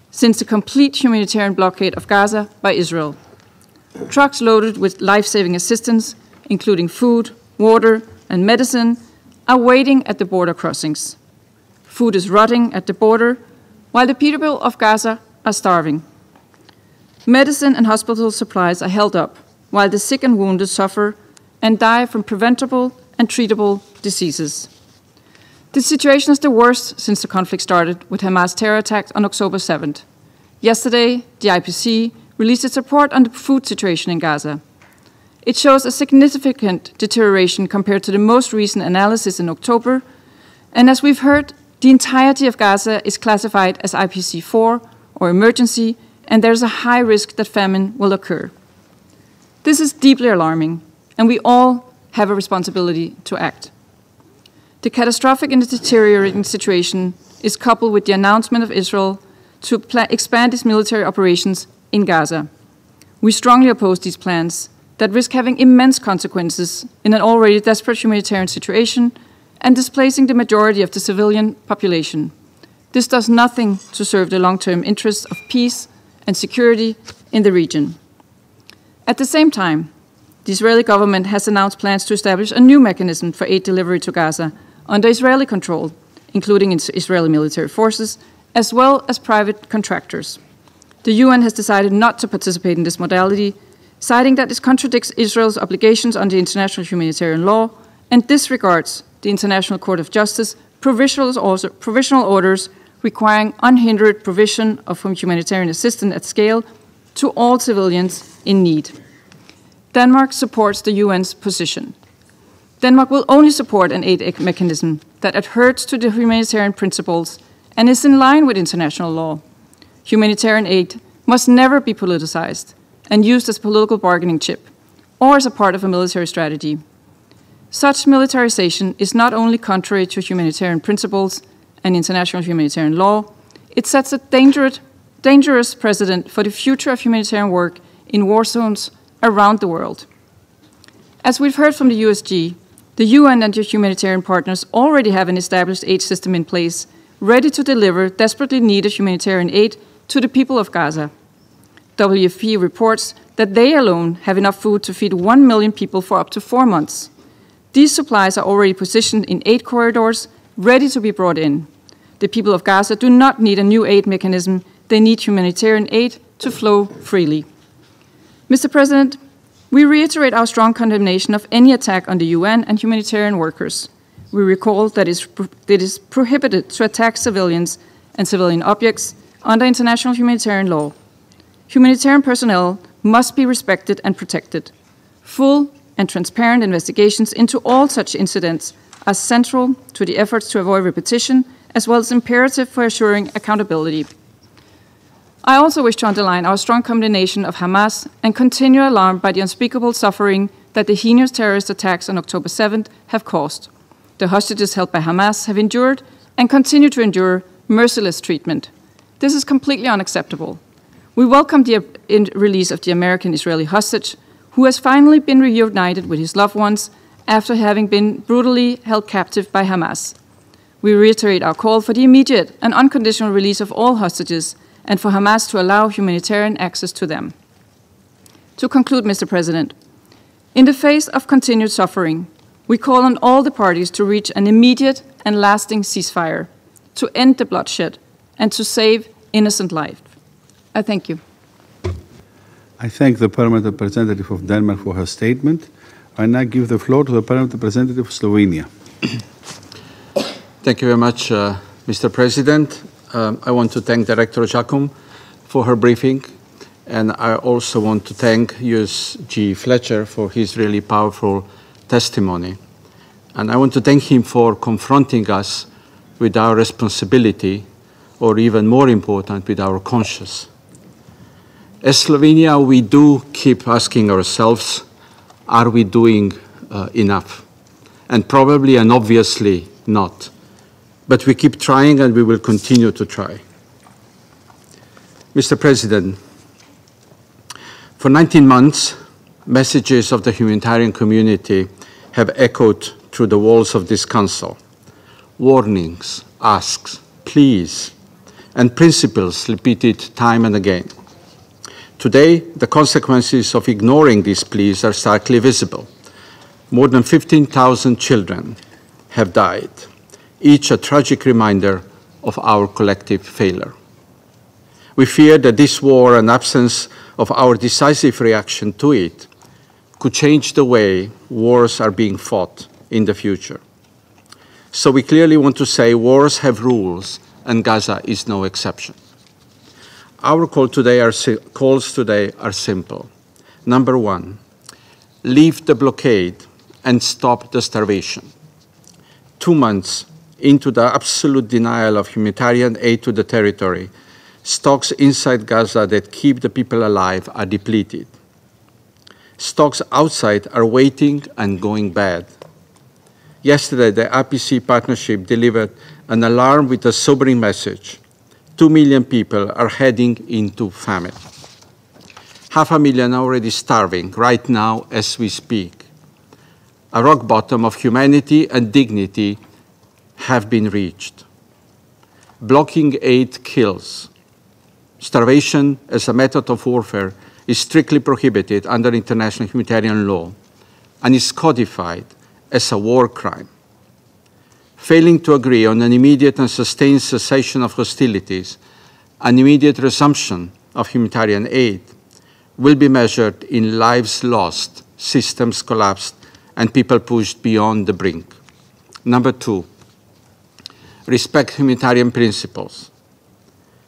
since the complete humanitarian blockade of Gaza by Israel. Trucks loaded with life-saving assistance, including food, water and medicine, are waiting at the border crossings. Food is rotting at the border, while the people of Gaza are starving. Medicine and hospital supplies are held up, while the sick and wounded suffer and die from preventable and treatable diseases. The situation is the worst since the conflict started with Hamas terror attacks on October 7th. Yesterday, the IPC released its report on the food situation in Gaza. It shows a significant deterioration compared to the most recent analysis in October, and as we've heard, the entirety of Gaza is classified as IPC4, or emergency, and there's a high risk that famine will occur. This is deeply alarming, and we all have a responsibility to act. The catastrophic and deteriorating situation is coupled with the announcement of Israel to expand its military operations in Gaza. We strongly oppose these plans that risk having immense consequences in an already desperate humanitarian situation and displacing the majority of the civilian population. This does nothing to serve the long-term interests of peace and security in the region. At the same time, the Israeli government has announced plans to establish a new mechanism for aid delivery to Gaza under Israeli control, including Israeli military forces, as well as private contractors. The UN has decided not to participate in this modality, citing that it contradicts Israel's obligations under international humanitarian law and disregards the International Court of Justice provisional orders requiring unhindered provision of humanitarian assistance at scale to all civilians in need. Denmark supports the UN's position. Denmark will only support an aid mechanism that adheres to the humanitarian principles and is in line with international law. Humanitarian aid must never be politicized and used as a political bargaining chip or as a part of a military strategy. Such militarization is not only contrary to humanitarian principles and international humanitarian law, it sets a dangerous precedent for the future of humanitarian work in war zones around the world. As we've heard from the USG, the UN and their humanitarian partners already have an established aid system in place, ready to deliver desperately needed humanitarian aid to the people of Gaza. WFP reports that they alone have enough food to feed 1 million people for up to 4 months. These supplies are already positioned in aid corridors, ready to be brought in. The people of Gaza do not need a new aid mechanism, they need humanitarian aid to flow freely. Mr. President, we reiterate our strong condemnation of any attack on the UN and humanitarian workers. We recall that it is prohibited to attack civilians and civilian objects under international humanitarian law. Humanitarian personnel must be respected and protected. Full and transparent investigations into all such incidents are central to the efforts to avoid repetition, as well as imperative for assuring accountability. I also wish to underline our strong condemnation of Hamas and continue alarmed by the unspeakable suffering that the heinous terrorist attacks on October 7th have caused. The hostages held by Hamas have endured and continue to endure merciless treatment. This is completely unacceptable. We welcome the release of the American-Israeli hostage, who has finally been reunited with his loved ones after having been brutally held captive by Hamas. We reiterate our call for the immediate and unconditional release of all hostages and for Hamas to allow humanitarian access to them. To conclude, Mr. President, in the face of continued suffering, we call on all the parties to reach an immediate and lasting ceasefire, to end the bloodshed, and to save innocent life. I thank you. I thank the Permanent Representative of Denmark for her statement. I now give the floor to the Permanent Representative of Slovenia. Thank you very much, Mr. President. I want to thank Director Jacom for her briefing, and I also want to thank USG Fletcher for his really powerful testimony. And I want to thank him for confronting us with our responsibility, or even more important, with our conscience. As Slovenia, we do keep asking ourselves, are we doing enough? And probably and obviously not. But we keep trying and we will continue to try. Mr. President, for 19 months, messages of the humanitarian community have echoed through the walls of this Council. Warnings, asks, pleas, and principles repeated time and again. Today, the consequences of ignoring these pleas are starkly visible. More than 15,000 children have died, each a tragic reminder of our collective failure. We fear that this war and absence of our decisive reaction to it could change the way wars are being fought in the future. So we clearly want to say wars have rules, and Gaza is no exception. Our calls today are simple. Number one, leave the blockade and stop the starvation. 2 months into the absolute denial of humanitarian aid to the territory, Stocks inside Gaza that keep the people alive are depleted. Stocks outside are waiting and going bad. Yesterday, the IPC partnership delivered an alarm with a sobering message. 2 million people are heading into famine. 500,000 are already starving right now as we speak. A rock bottom of humanity and dignity have been reached. Blocking aid kills. Starvation as a method of warfare is strictly prohibited under international humanitarian law and is codified as a war crime. Failing to agree on an immediate and sustained cessation of hostilities, an immediate resumption of humanitarian aid will be measured in lives lost, systems collapsed, and people pushed beyond the brink. Number 2, respect humanitarian principles.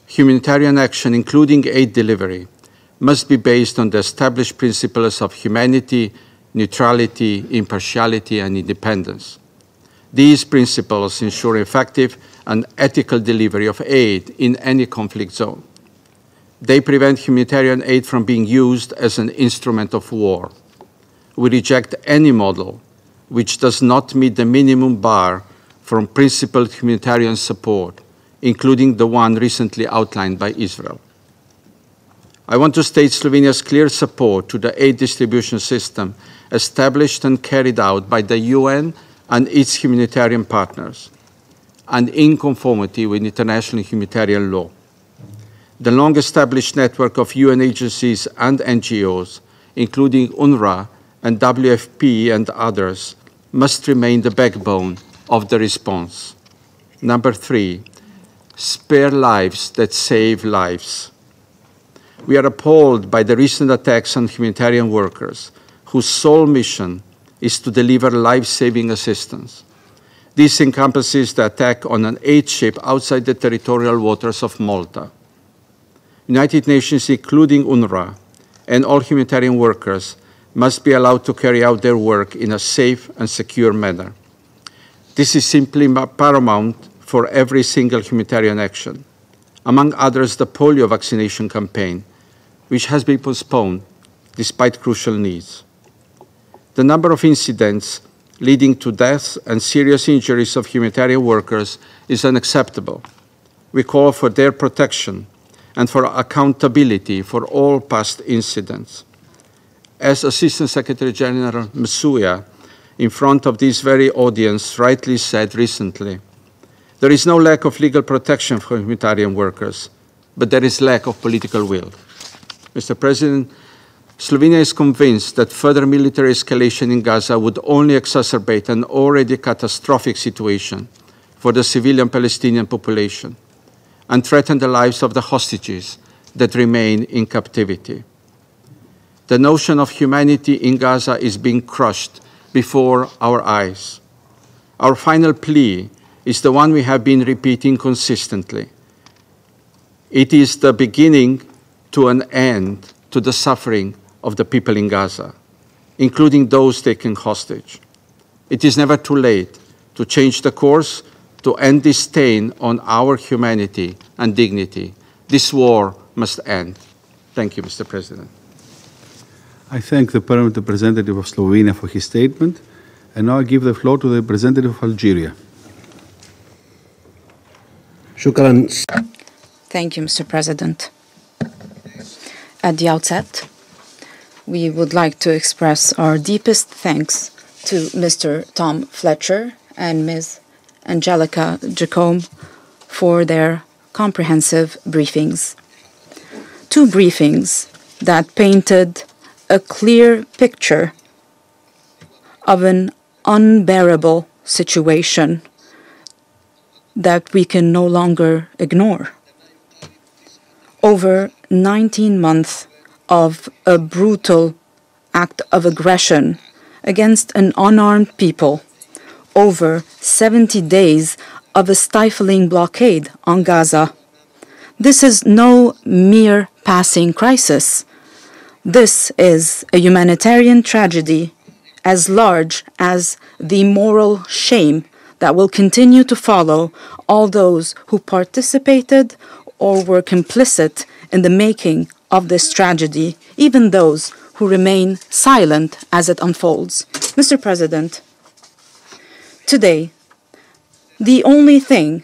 Humanitarian action, including aid delivery, must be based on the established principles of humanity, neutrality, impartiality, and independence. These principles ensure effective and ethical delivery of aid in any conflict zone. They prevent humanitarian aid from being used as an instrument of war. We reject any model which does not meet the minimum bar from principled humanitarian support, including the one recently outlined by Israel. I want to state Slovenia's clear support to the aid distribution system established and carried out by the UN and its humanitarian partners, and in conformity with international humanitarian law. The long-established network of UN agencies and NGOs, including UNRWA and WFP and others, must remain the backbone of the response. Number 3, spare lives that save lives. We are appalled by the recent attacks on humanitarian workers whose sole mission is to deliver life-saving assistance. This encompasses the attack on an aid ship outside the territorial waters of Malta. United Nations, including UNRWA, and all humanitarian workers must be allowed to carry out their work in a safe and secure manner. This is simply paramount for every single humanitarian action. Among others, the polio vaccination campaign, which has been postponed despite crucial needs. The number of incidents leading to deaths and serious injuries of humanitarian workers is unacceptable. We call for their protection and for accountability for all past incidents. As Assistant Secretary General Msuya, in front of this very audience, rightly said recently, there is no lack of legal protection for humanitarian workers, but there is lack of political will. Mr. President, Slovenia is convinced that further military escalation in Gaza would only exacerbate an already catastrophic situation for the civilian Palestinian population and threaten the lives of the hostages that remain in captivity. The notion of humanity in Gaza is being crushed before our eyes. Our final plea is the one we have been repeating consistently. It is the beginning to an end to the suffering of the people in Gaza, including those taken hostage. It is never too late to change the course, to end this stain on our humanity and dignity. This war must end. Thank you, Mr. President. I thank the Permanent Representative of Slovenia for his statement, and now I give the floor to the representative of Algeria. Thank you, Mr. President. At the outset, we would like to express our deepest thanks to Mr. Tom Fletcher and Ms. Angelica Jacome for their comprehensive briefings. Two briefings that painted a clear picture of an unbearable situation that we can no longer ignore. Over 19 months of a brutal act of aggression against an unarmed people, over 70 days of a stifling blockade on Gaza. This is no mere passing crisis. This is a humanitarian tragedy as large as the moral shame that will continue to follow all those who participated or were complicit in the making of this tragedy, even those who remain silent as it unfolds. Mr. President, today, the only thing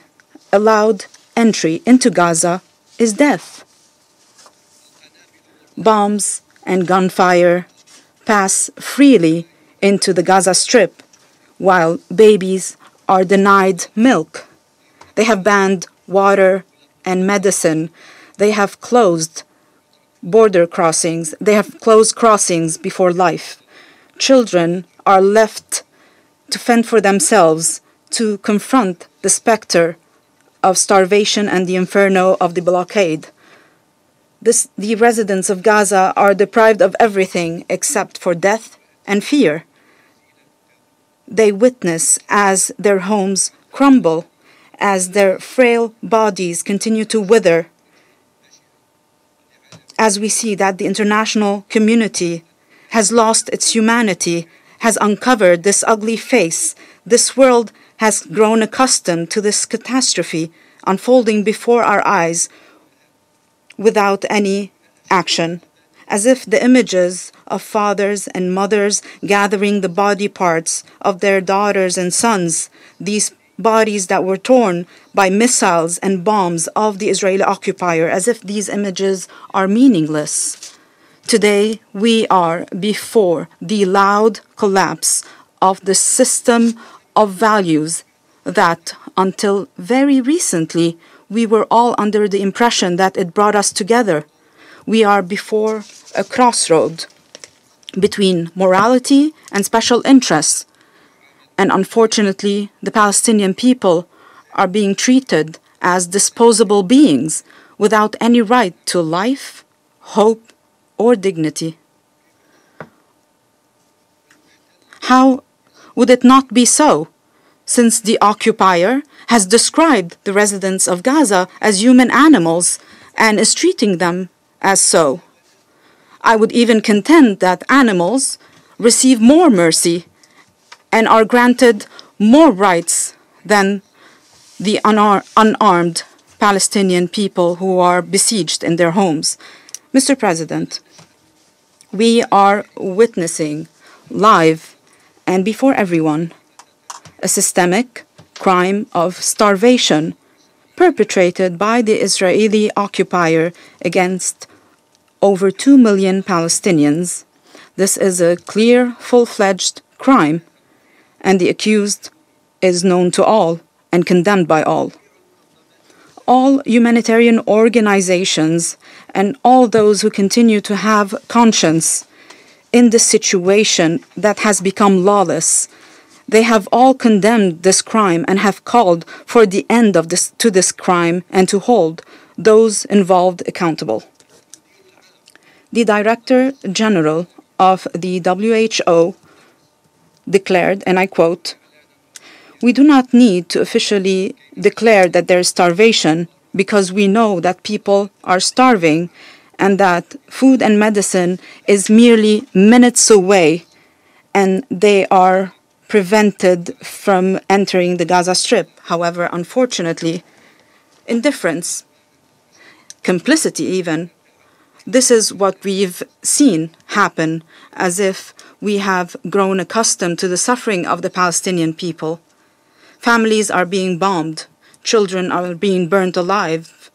allowed entry into Gaza is death. Bombs and gunfire pass freely into the Gaza Strip, while babies are denied milk. They have banned water and medicine. They have closed border crossings. They have closed crossings before life. Children are left to fend for themselves, to confront the specter of starvation and the inferno of the blockade. The residents of Gaza are deprived of everything except for death and fear. They witness as their homes crumble, as their frail bodies continue to wither, as we see that the international community has lost its humanity, has uncovered this ugly face. This world has grown accustomed to this catastrophe unfolding before our eyes without any action, as if the images of fathers and mothers gathering the body parts of their daughters and sons, these bodies that were torn by missiles and bombs of the Israeli occupier, as if these images are meaningless. Today, we are before the loud collapse of the system of values that, until very recently, we were all under the impression that it brought us together. We are before a crossroad between morality and special interests. And unfortunately, the Palestinian people are being treated as disposable beings without any right to life, hope, or dignity. How would it not be so, since the occupier has described the residents of Gaza as human animals and is treating them as so? I would even contend that animals receive more mercy and are granted more rights than the unarmed Palestinian people who are besieged in their homes. Mr. President, we are witnessing live and before everyone a systemic crime of starvation perpetrated by the Israeli occupier against over 2 million Palestinians. This is a clear, full-fledged crime, and the accused is known to all and condemned by all. All humanitarian organizations and all those who continue to have conscience in this situation that has become lawless, they have all condemned this crime and have called for the end of this crime and to hold those involved accountable. The Director General of the WHO declared, and I quote, "We do not need to officially declare that there is starvation because we know that people are starving and that food and medicine is merely minutes away and they are prevented from entering the Gaza Strip. However, unfortunately, indifference, complicity even, this is what we've seen happen, as if we have grown accustomed to the suffering of the Palestinian people. Families are being bombed. Children are being burnt alive.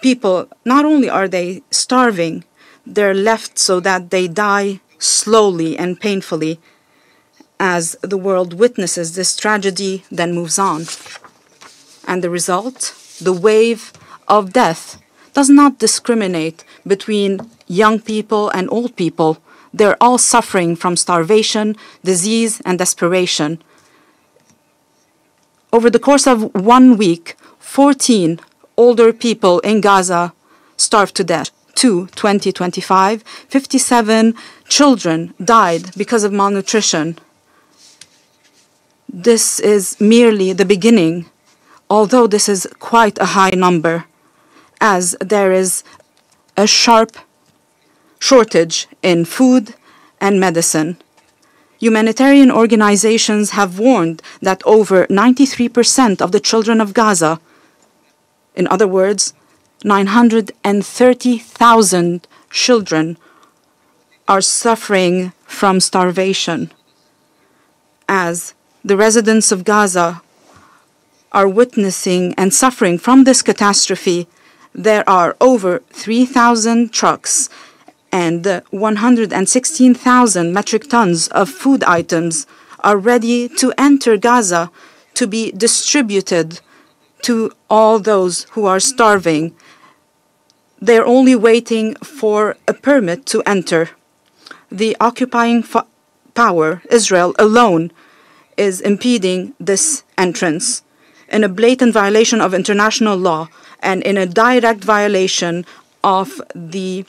People, not only are they starving, they're left so that they die slowly and painfully as the world witnesses this tragedy, then moves on. And the result, the wave of death, does not discriminate between young people and old people. They're all suffering from starvation, disease, and desperation. Over the course of 1 week, 14 older people in Gaza starved to death. 2025, 57 children died because of malnutrition. This is merely the beginning, although this is quite a high number, as there is a sharp shortage in food and medicine. Humanitarian organizations have warned that over 93% of the children of Gaza, in other words, 930,000 children are suffering from starvation. As the residents of Gaza are witnessing and suffering from this catastrophe, there are over 3,000 trucks and 116,000 metric tons of food items are ready to enter Gaza to be distributed to all those who are starving. They're only waiting for a permit to enter. The occupying power, Israel alone, is impeding this entrance in a blatant violation of international law and in a direct violation of the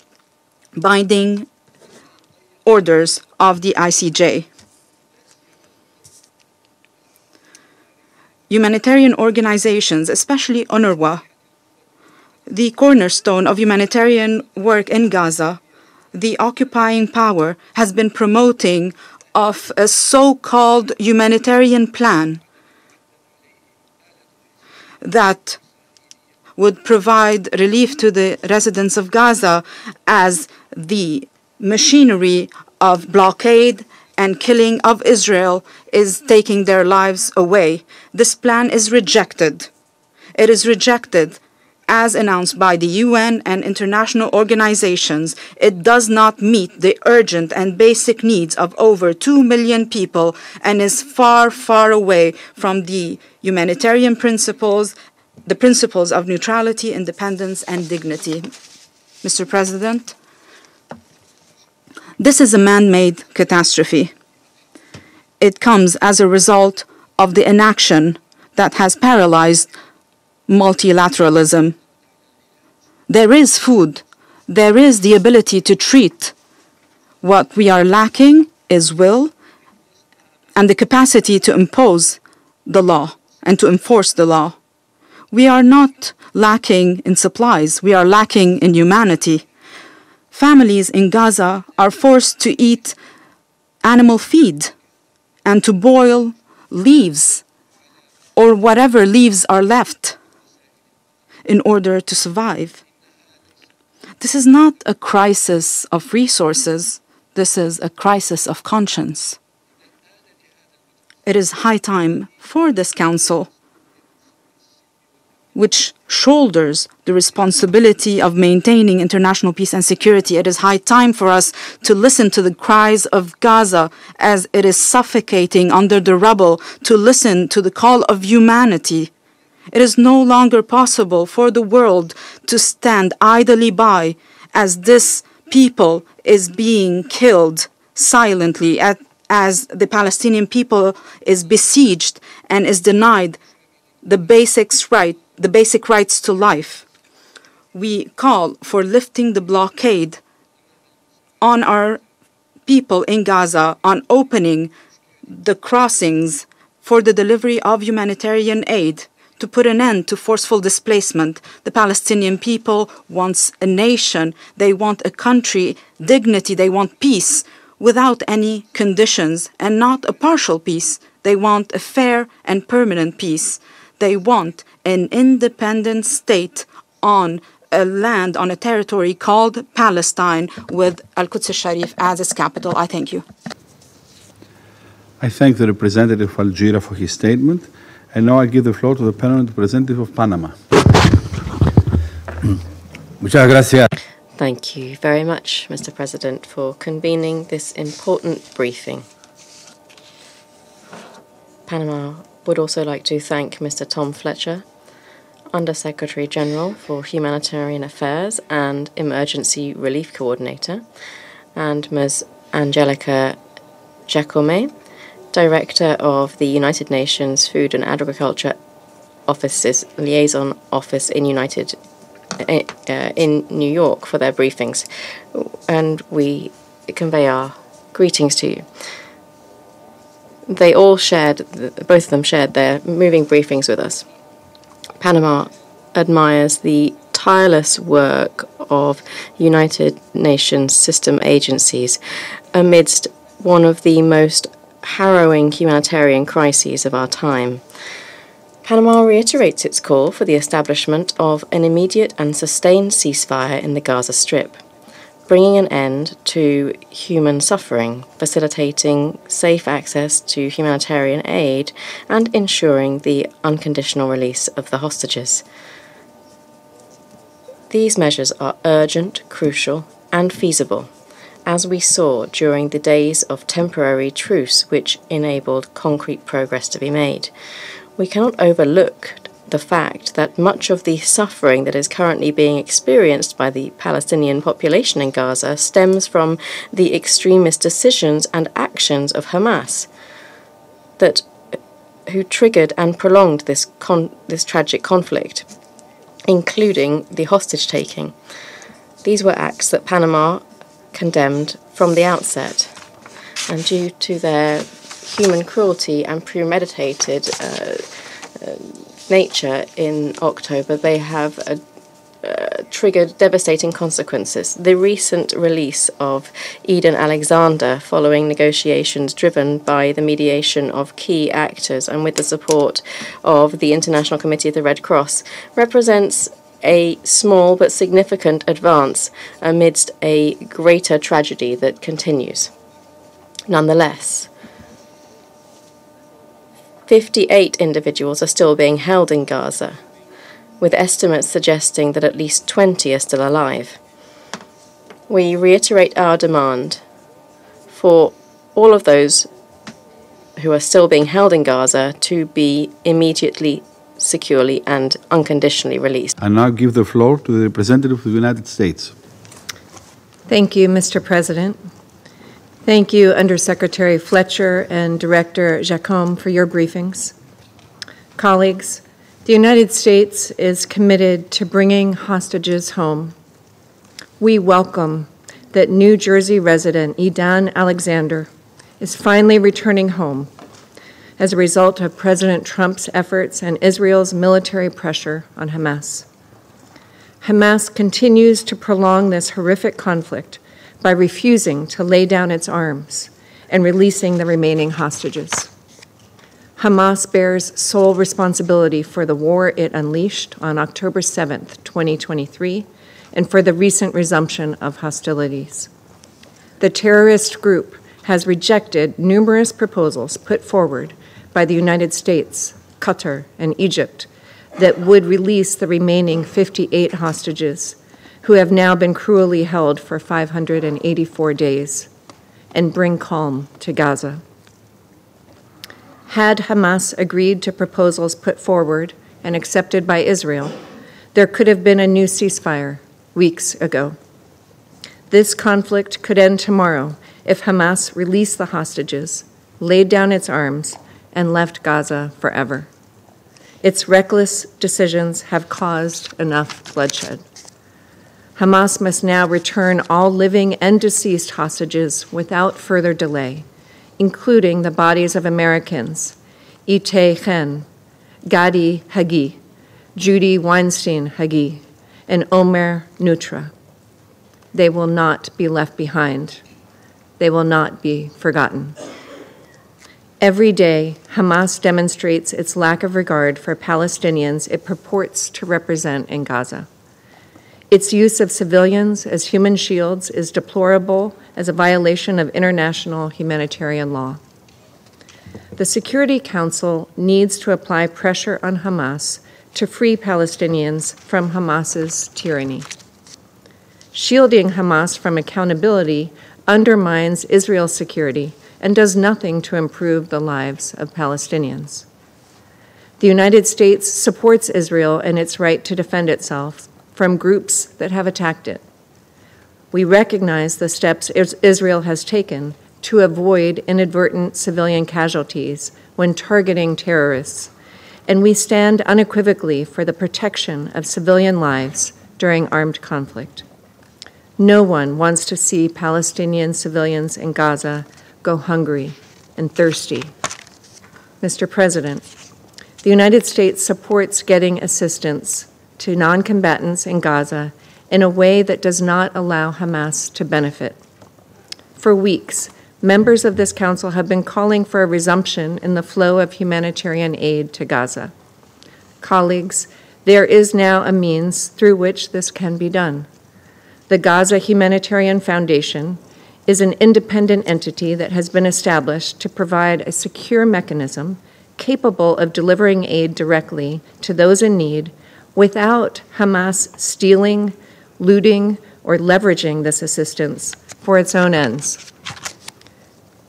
binding orders of the ICJ. Humanitarian organizations, especially UNRWA, the cornerstone of humanitarian work in Gaza, the occupying power has been promoting of a so-called humanitarian plan that would provide relief to the residents of Gaza as the machinery of blockade and killing of Israel is taking their lives away. This plan is rejected. It is rejected as announced by the UN and international organizations. It does not meet the urgent and basic needs of over 2 million people and is far, far away from the humanitarian principles, the principles of neutrality, independence, and dignity. Mr. President, this is a man-made catastrophe. It comes as a result of the inaction that has paralyzed multilateralism. There is food. There is the ability to treat. What we are lacking is will and the capacity to impose the law and to enforce the law. We are not lacking in supplies. We are lacking in humanity. Families in Gaza are forced to eat animal feed and to boil leaves or whatever leaves are left in order to survive. This is not a crisis of resources. This is a crisis of conscience. It is high time for this Council, which shoulders the responsibility of maintaining international peace and security. It is high time for us to listen to the cries of Gaza as it is suffocating under the rubble, to listen to the call of humanity. It is no longer possible for the world to stand idly by as this people is being killed silently, as the Palestinian people is besieged and is denied the basic rights to life. We call for lifting the blockade on our people in Gaza, on opening the crossings for the delivery of humanitarian aid, to put an end to forceful displacement. The Palestinian people wants a nation. They want a country, dignity. They want peace without any conditions, and not a partial peace. They want a fair and permanent peace. They want an independent state on a land, on a territory called Palestine, with Al-Quds al-Sharif as its capital. I thank you. I thank the representative of Algeria for his statement. And now I give the floor to the permanent representative of Panama. Muchas gracias. Thank you very much, Mr. President, for convening this important briefing. Panama would also like to thank Mr. Tom Fletcher, Undersecretary General for Humanitarian Affairs and Emergency Relief Coordinator, and Ms. Angelica Giacome, Director of the United Nations Food and Agriculture Office's Liaison Office in New York, for their briefings, and we convey our greetings to you. They all both of them shared their moving briefings with us. Panama admires the tireless work of United Nations system agencies amidst one of the most harrowing humanitarian crises of our time. Panama reiterates its call for the establishment of an immediate and sustained ceasefire in the Gaza Strip, bringing an end to human suffering, facilitating safe access to humanitarian aid, and ensuring the unconditional release of the hostages. These measures are urgent, crucial, and feasible, as we saw during the days of temporary truce which enabled concrete progress to be made. We cannot overlook the fact that much of the suffering that is currently being experienced by the Palestinian population in Gaza stems from the extremist decisions and actions of Hamas who triggered and prolonged this tragic conflict, including the hostage-taking. These were acts that Panama condemned from the outset, and due to their human cruelty and premeditated nature in October, they have triggered devastating consequences. The recent release of Edan Alexander, following negotiations driven by the mediation of key actors and with the support of the International Committee of the Red Cross, represents a small but significant advance amidst a greater tragedy that continues. Nonetheless, 58 individuals are still being held in Gaza, with estimates suggesting that at least 20 are still alive. We reiterate our demand for all of those who are still being held in Gaza to be immediately, securely, and unconditionally released. I now give the floor to the representative of the United States. Thank you, Mr. President. Thank you, Undersecretary Fletcher and Director Jacome, for your briefings. Colleagues, the United States is committed to bringing hostages home. We welcome that New Jersey resident Edan Alexander is finally returning home as a result of President Trump's efforts and Israel's military pressure on Hamas. Hamas continues to prolong this horrific conflict by refusing to lay down its arms and releasing the remaining hostages. Hamas bears sole responsibility for the war it unleashed on October 7th, 2023, and for the recent resumption of hostilities. The terrorist group has rejected numerous proposals put forward by the United States, Qatar, and Egypt that would release the remaining 58 hostages who have now been cruelly held for 584 days and bring calm to Gaza. Had Hamas agreed to proposals put forward and accepted by Israel, there could have been a new ceasefire weeks ago. This conflict could end tomorrow if Hamas released the hostages, laid down its arms, and left Gaza forever. Its reckless decisions have caused enough bloodshed. Hamas must now return all living and deceased hostages without further delay, including the bodies of Americans, Itay Chen, Gadi Hagi, Judy Weinstein Hagi, and Omer Nutra. They will not be left behind. They will not be forgotten. Every day, Hamas demonstrates its lack of regard for Palestinians it purports to represent in Gaza. Its use of civilians as human shields is deplorable as a violation of international humanitarian law. The Security Council needs to apply pressure on Hamas to free Palestinians from Hamas's tyranny. Shielding Hamas from accountability undermines Israel's security and does nothing to improve the lives of Palestinians. The United States supports Israel in its right to defend itself from groups that have attacked it. We recognize the steps Israel has taken to avoid inadvertent civilian casualties when targeting terrorists, and we stand unequivocally for the protection of civilian lives during armed conflict. No one wants to see Palestinian civilians in Gaza go hungry and thirsty. Mr. President, the United States supports getting assistance to non-combatants in Gaza in a way that does not allow Hamas to benefit. For weeks, members of this council have been calling for a resumption in the flow of humanitarian aid to Gaza. Colleagues, there is now a means through which this can be done. The Gaza Humanitarian Foundation is an independent entity that has been established to provide a secure mechanism capable of delivering aid directly to those in need without Hamas stealing, looting, or leveraging this assistance for its own ends.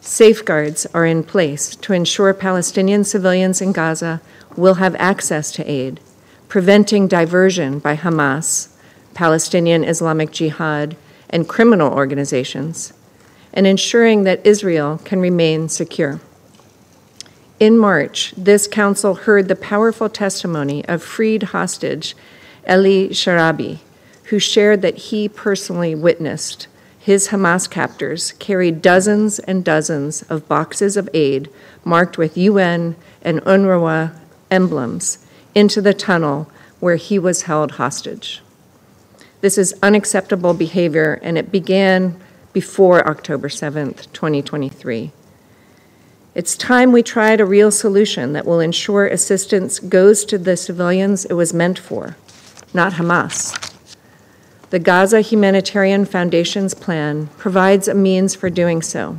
Safeguards are in place to ensure Palestinian civilians in Gaza will have access to aid, preventing diversion by Hamas, Palestinian Islamic Jihad, and criminal organizations, and ensuring that Israel can remain secure. In March, this council heard the powerful testimony of freed hostage Eli Sharabi, who shared that he personally witnessed his Hamas captors carry dozens and dozens of boxes of aid marked with UN and UNRWA emblems into the tunnel where he was held hostage. This is unacceptable behavior, and it began before October 7th, 2023. It's time we tried a real solution that will ensure assistance goes to the civilians it was meant for, not Hamas. The Gaza Humanitarian Foundation's plan provides a means for doing so.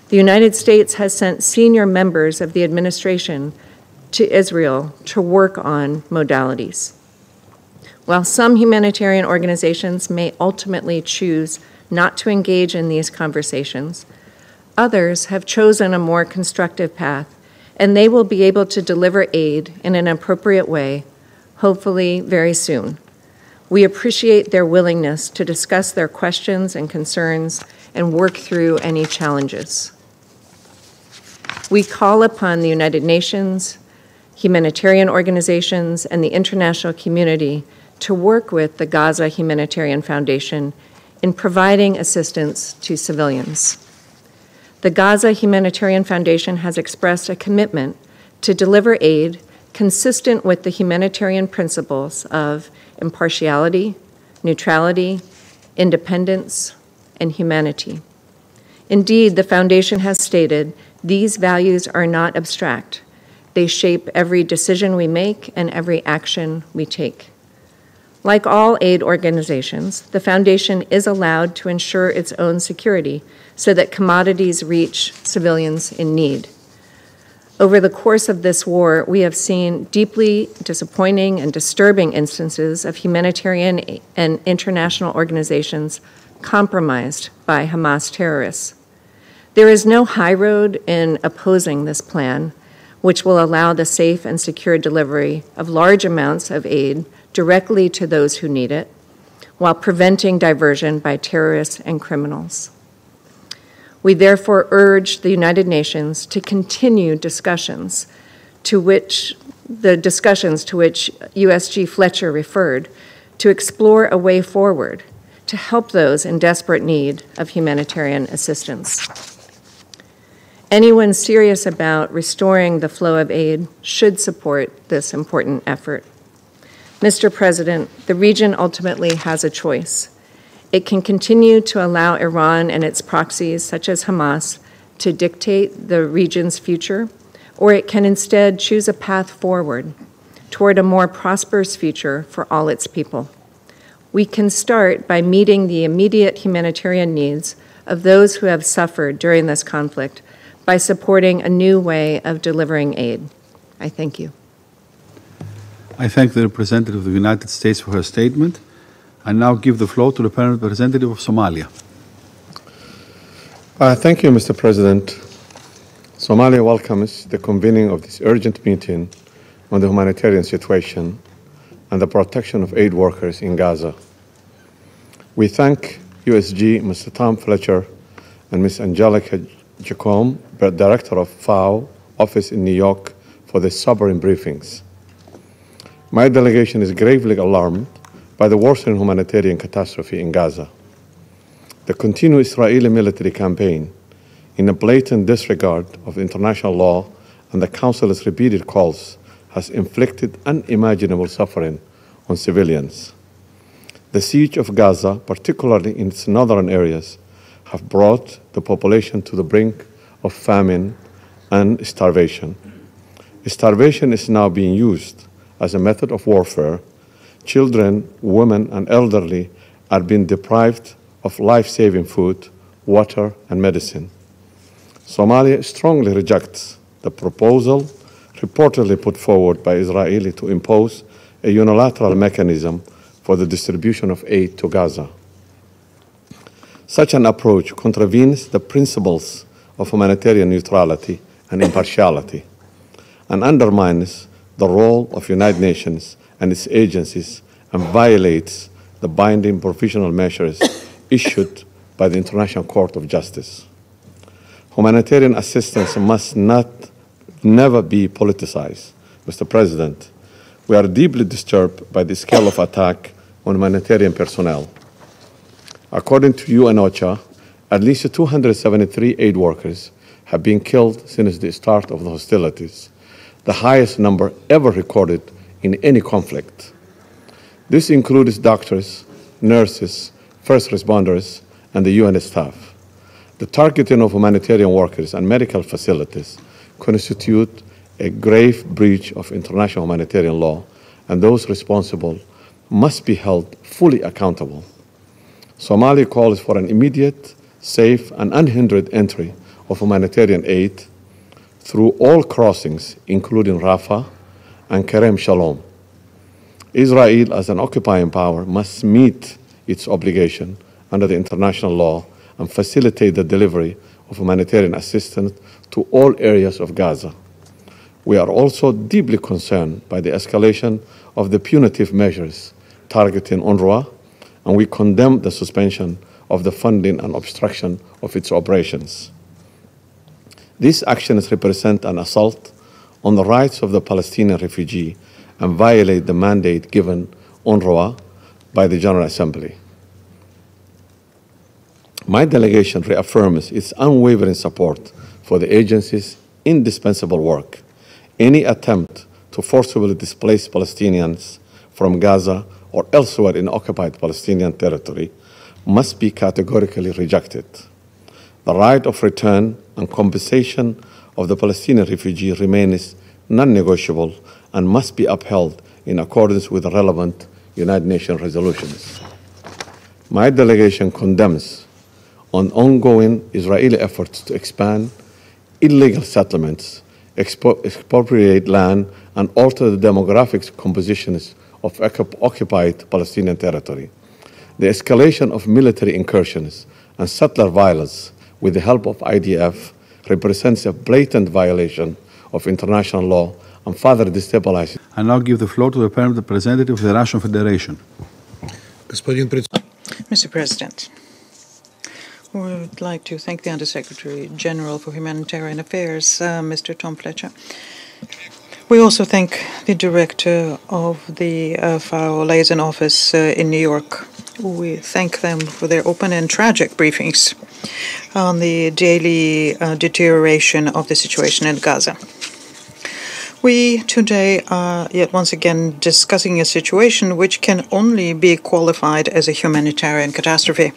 The United States has sent senior members of the administration to Israel to work on modalities. While some humanitarian organizations may ultimately choose not to engage in these conversations, others have chosen a more constructive path, and they will be able to deliver aid in an appropriate way, hopefully very soon. We appreciate their willingness to discuss their questions and concerns and work through any challenges. We call upon the United Nations, humanitarian organizations, and the international community to work with the Gaza Humanitarian Foundation in providing assistance to civilians. The Gaza Humanitarian Foundation has expressed a commitment to deliver aid consistent with the humanitarian principles of impartiality, neutrality, independence, and humanity. Indeed, the Foundation has stated these values are not abstract. They shape every decision we make and every action we take. Like all aid organizations, the Foundation is allowed to ensure its own security so that commodities reach civilians in need. Over the course of this war, we have seen deeply disappointing and disturbing instances of humanitarian and international organizations compromised by Hamas terrorists. There is no high road in opposing this plan, which will allow the safe and secure delivery of large amounts of aid directly to those who need it, while preventing diversion by terrorists and criminals. We therefore urge the United Nations to continue discussions to which USG Fletcher referred, to explore a way forward to help those in desperate need of humanitarian assistance. Anyone serious about restoring the flow of aid should support this important effort. Mr. President, the region ultimately has a choice. It can continue to allow Iran and its proxies, such as Hamas, to dictate the region's future, or it can instead choose a path forward toward a more prosperous future for all its people. We can start by meeting the immediate humanitarian needs of those who have suffered during this conflict by supporting a new way of delivering aid. I thank you. I thank the representative of the United States for her statement. I now give the floor to the permanent representative of Somalia. Thank you, Mr. President. Somalia welcomes the convening of this urgent meeting on the humanitarian situation and the protection of aid workers in Gaza. We thank USG Mr. Tom Fletcher and Ms. Angelica Jacome, Director of FAO Office in New York, for the sobering briefings. My delegation is gravely alarmed by the worsening humanitarian catastrophe in Gaza. The continued Israeli military campaign, in a blatant disregard of international law and the Council's repeated calls, has inflicted unimaginable suffering on civilians. The siege of Gaza, particularly in its northern areas, have brought the population to the brink of famine and starvation. Starvation is now being used as a method of warfare, children, women, and elderly are being deprived of life-saving food, water, and medicine. Somalia strongly rejects the proposal reportedly put forward by Israel to impose a unilateral mechanism for the distribution of aid to Gaza. Such an approach contravenes the principles of humanitarian neutrality and impartiality and undermines the role of United Nations and its agencies and violates the binding provisional measures issued by the International Court of Justice. Humanitarian assistance must never be politicized. Mr. President, we are deeply disturbed by the scale of attack on humanitarian personnel. According to UN OCHA, at least 273 aid workers have been killed since the start of the hostilities, the highest number ever recorded in any conflict. This includes doctors, nurses, first responders, and the UN staff. The targeting of humanitarian workers and medical facilities constitute a grave breach of international humanitarian law, and those responsible must be held fully accountable. Somalia calls for an immediate, safe, and unhindered entry of humanitarian aid through all crossings, including Rafah and Kerem Shalom. Israel, as an occupying power, must meet its obligation under the international law and facilitate the delivery of humanitarian assistance to all areas of Gaza. We are also deeply concerned by the escalation of the punitive measures targeting UNRWA, and we condemn the suspension of the funding and obstruction of its operations. These actions represent an assault on the rights of the Palestinian refugee and violate the mandate given UNRWA by the General Assembly. My delegation reaffirms its unwavering support for the agency's indispensable work. Any attempt to forcibly displace Palestinians from Gaza or elsewhere in occupied Palestinian territory must be categorically rejected. The right of return and compensation of the Palestinian refugee remains non-negotiable and must be upheld in accordance with the relevant United Nations resolutions. My delegation condemns ongoing Israeli efforts to expand illegal settlements, expropriate land, and alter the demographic compositions of occupied Palestinian territory. The escalation of military incursions and settler violence with the help of IDF represents a blatant violation of international law and further destabilizes. I now give the floor to the permanent representative of the Russian Federation. Mr. President, we would like to thank the Undersecretary General for Humanitarian Affairs, Mr. Tom Fletcher. We also thank the Director of the FAO Liaison Office in New York. We thank them for their open and tragic briefings on the daily deterioration of the situation in Gaza. We today are yet once again discussing a situation which can only be qualified as a humanitarian catastrophe.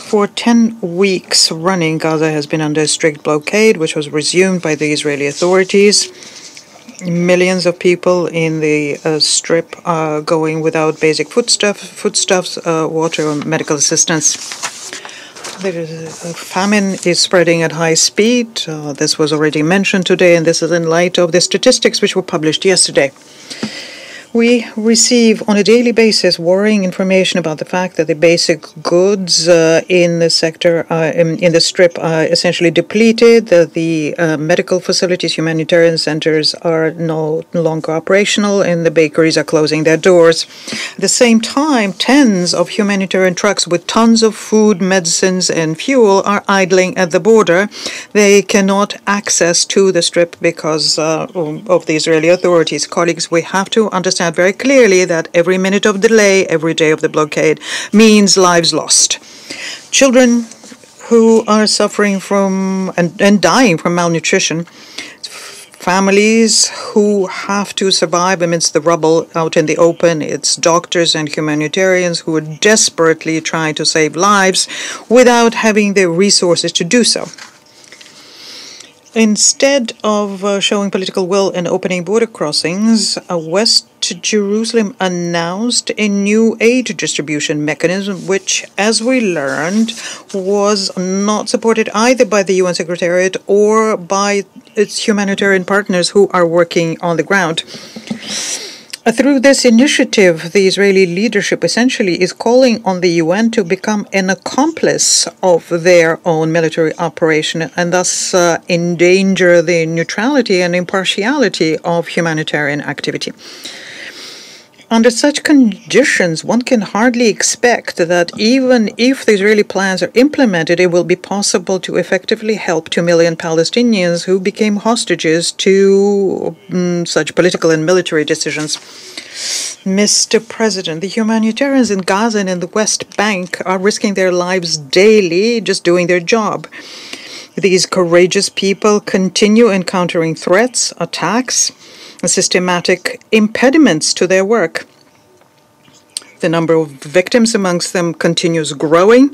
For 10 weeks running, Gaza has been under a strict blockade, which was resumed by the Israeli authorities. Millions of people in the strip are going without basic foodstuffs, water, and medical assistance. Famine is spreading at high speed. This was already mentioned today, and this is in light of the statistics which were published yesterday. We receive on a daily basis worrying information about the fact that the basic goods in the sector, in the strip, are essentially depleted, that the medical facilities, humanitarian centers are no longer operational, and the bakeries are closing their doors. At the same time, tens of humanitarian trucks with tons of food, medicines, and fuel are idling at the border. They cannot access to the strip because of the Israeli authorities. Colleagues, we have to understand very clearly that every minute of delay, every day of the blockade, means lives lost. Children who are suffering from and dying from malnutrition, families who have to survive amidst the rubble out in the open, it's doctors and humanitarians who are desperately trying to save lives without having the resources to do so. Instead of showing political will and opening border crossings, West East Jerusalem announced a new aid distribution mechanism, which, as we learned, was not supported either by the UN Secretariat or by its humanitarian partners who are working on the ground. Through this initiative, the Israeli leadership essentially is calling on the UN to become an accomplice of their own military operation and thus endanger the neutrality and impartiality of humanitarian activity. Under such conditions, one can hardly expect that even if the Israeli plans are implemented, it will be possible to effectively help 2 million Palestinians who became hostages to such political and military decisions. Mr. President, the humanitarians in Gaza and in the West Bank are risking their lives daily just doing their job. These courageous people continue encountering threats, attacks, and systematic impediments to their work. The number of victims amongst them continues growing.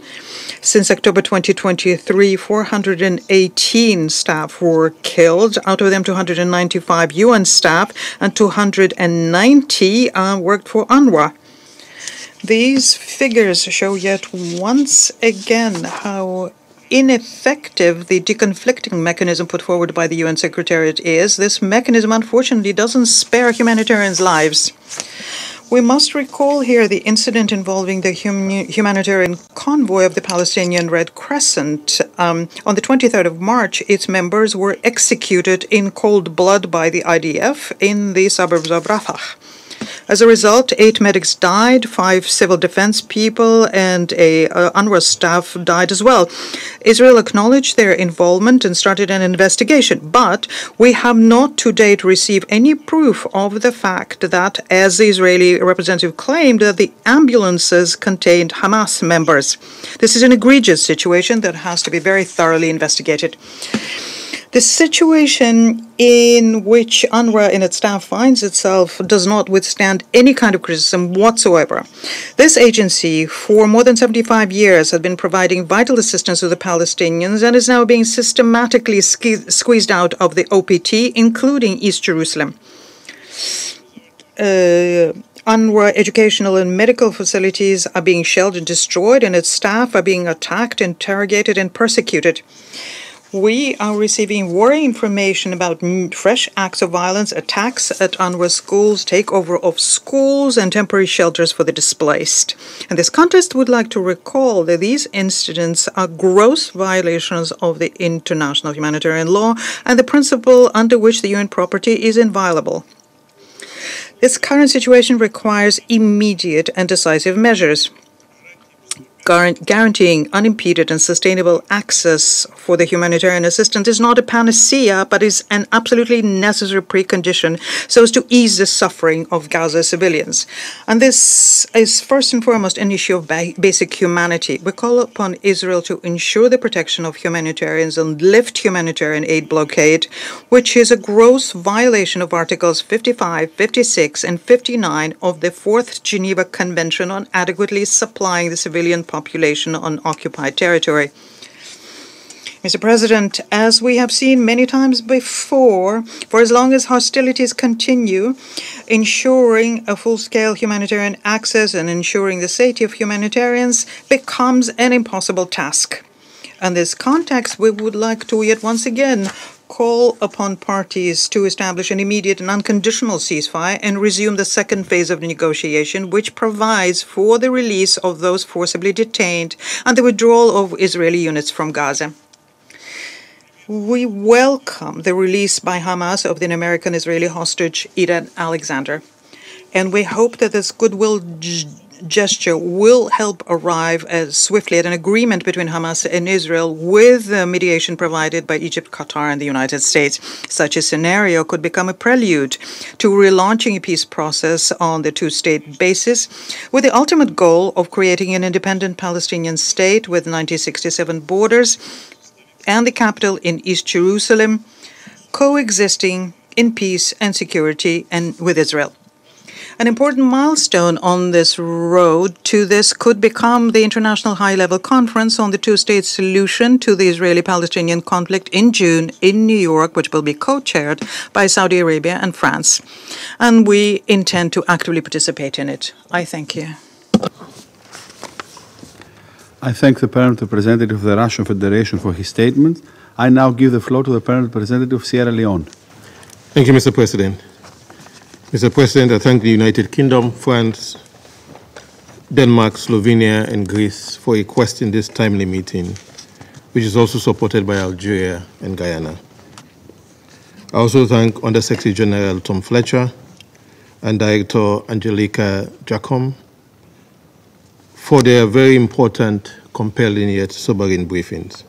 Since October 2023, 418 staff were killed, out of them 295 UN staff and 290 worked for UNRWA. These figures show yet once again how ineffective the deconflicting mechanism put forward by the UN Secretariat is. This mechanism, unfortunately, doesn't spare humanitarians' lives. We must recall here the incident involving the humanitarian convoy of the Palestinian Red Crescent. On the 23rd of March, its members were executed in cold blood by the IDF in the suburbs of Rafah. As a result, 8 medics died, 5 civil defense people, and a UNRWA staff died as well. Israel acknowledged their involvement and started an investigation, but we have not to date received any proof of the fact that, as the Israeli representative claimed, that the ambulances contained Hamas members. This is an egregious situation that has to be very thoroughly investigated. The situation in which UNRWA and its staff finds itself does not withstand any kind of criticism whatsoever. This agency, for more than 75 years, has been providing vital assistance to the Palestinians and is now being systematically squeezed out of the OPT, including East Jerusalem. UNRWA educational and medical facilities are being shelled and destroyed, and its staff are being attacked, interrogated, and persecuted. We are receiving worrying information about fresh acts of violence, attacks at UNRWA schools, takeover of schools, and temporary shelters for the displaced. In this context, we would like to recall that these incidents are gross violations of the international humanitarian law and the principle under which the UN property is inviolable. This situation requires immediate and decisive measures. Guaranteeing unimpeded and sustainable access for the humanitarian assistance is not a panacea, but is an absolutely necessary precondition so as to ease the suffering of Gaza civilians. And this is first and foremost an issue of basic humanity. We call upon Israel to ensure the protection of humanitarians and lift humanitarian aid blockade, which is a gross violation of Articles 55, 56, and 59 of the 4th Geneva Convention on adequately supplying the civilian population on occupied territory. Mr. President, as we have seen many times before, for as long as hostilities continue, ensuring a full-scale humanitarian access and ensuring the safety of humanitarians becomes an impossible task. In this context, we would like to yet once again call upon parties to establish an immediate and unconditional ceasefire and resume the second phase of the negotiation, which provides for the release of those forcibly detained and the withdrawal of Israeli units from Gaza. We welcome the release by Hamas of the American-Israeli hostage Edan Alexander, and we hope that this goodwill gesture will help arrive as swiftly at an agreement between Hamas and Israel with the mediation provided by Egypt, Qatar, and the United States. Such a scenario could become a prelude to relaunching a peace process on the two-state basis, with the ultimate goal of creating an independent Palestinian state with 1967 borders and the capital in East Jerusalem, coexisting in peace and security and with Israel. An important milestone on this road to this could become the International High-Level Conference on the Two-State Solution to the Israeli-Palestinian conflict in June in New York, which will be co-chaired by Saudi Arabia and France. And we intend to actively participate in it. I thank you. I thank the Permanent Representative of the Russian Federation for his statement. I now give the floor to the Permanent Representative of Sierra Leone. Thank you, Mr. President. Mr. President, I thank the United Kingdom, France, Denmark, Slovenia, and Greece for requesting this timely meeting, which is also supported by Algeria and Guyana. I also thank Under-Secretary General Tom Fletcher and Director Angelica Jacom for their very important, compelling yet sobering briefings.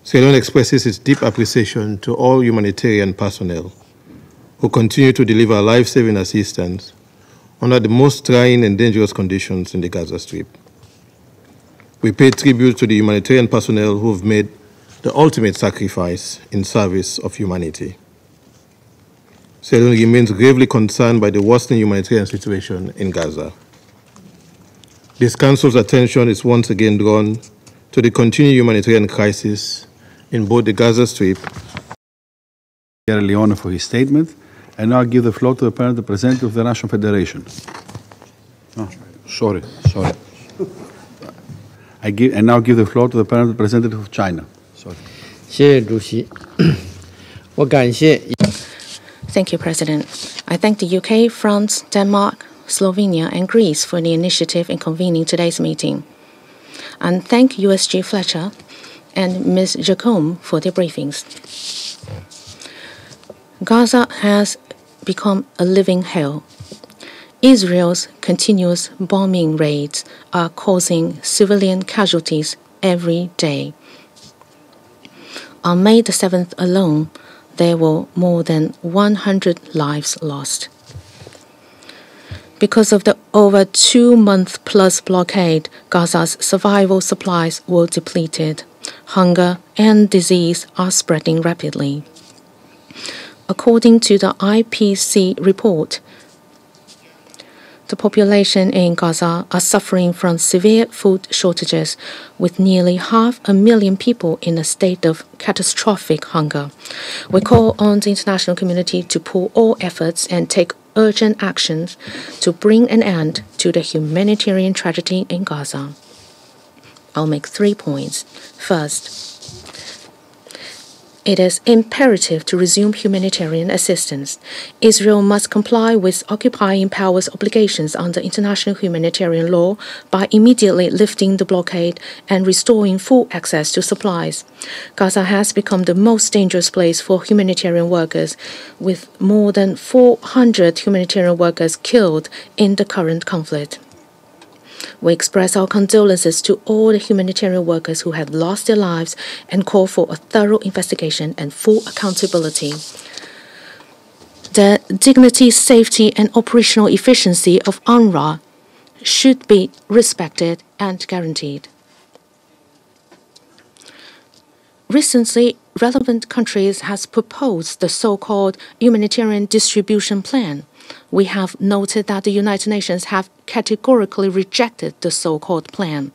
Sierra Leone expresses its deep appreciation to all humanitarian personnel who continue to deliver life-saving assistance under the most trying and dangerous conditions in the Gaza Strip. We pay tribute to the humanitarian personnel who have made the ultimate sacrifice in service of humanity. Sierra Leone remains gravely concerned by the worsening humanitarian situation in Gaza. This Council's attention is once again drawn to the continued humanitarian crisis in both the Gaza Strip Sierra Leone for his statement. And now I give the floor to the Permanent Representative of the Russian Federation. Oh, sorry. I now give the floor to the Permanent Representative of China. Sorry. Thank you, President. I thank the UK, France, Denmark, Slovenia, and Greece for the initiative in convening today's meeting. And thank USG Fletcher and Ms. Jacome for their briefings. Gaza has become a living hell. Israel's continuous bombing raids are causing civilian casualties every day. On May the 7th alone, there were more than 100 lives lost. Because of the over 2-month-plus blockade, Gaza's survival supplies were depleted. Hunger and disease are spreading rapidly. According to the IPC report, the population in Gaza are suffering from severe food shortages, with nearly 500,000 people in a state of catastrophic hunger. We call on the international community to pool all efforts and take urgent actions to bring an end to the humanitarian tragedy in Gaza. I'll make 3 points. First, it is imperative to resume humanitarian assistance. Israel must comply with occupying powers' obligations under international humanitarian law by immediately lifting the blockade and restoring full access to supplies. Gaza has become the most dangerous place for humanitarian workers, with more than 400 humanitarian workers killed in the current conflict. We express our condolences to all the humanitarian workers who have lost their lives and call for a thorough investigation and full accountability. The dignity, safety, and operational efficiency of UNRWA should be respected and guaranteed. Recently, relevant countries have proposed the so-called Humanitarian Distribution Plan. We have noted that the United Nations have categorically rejected the so-called plan.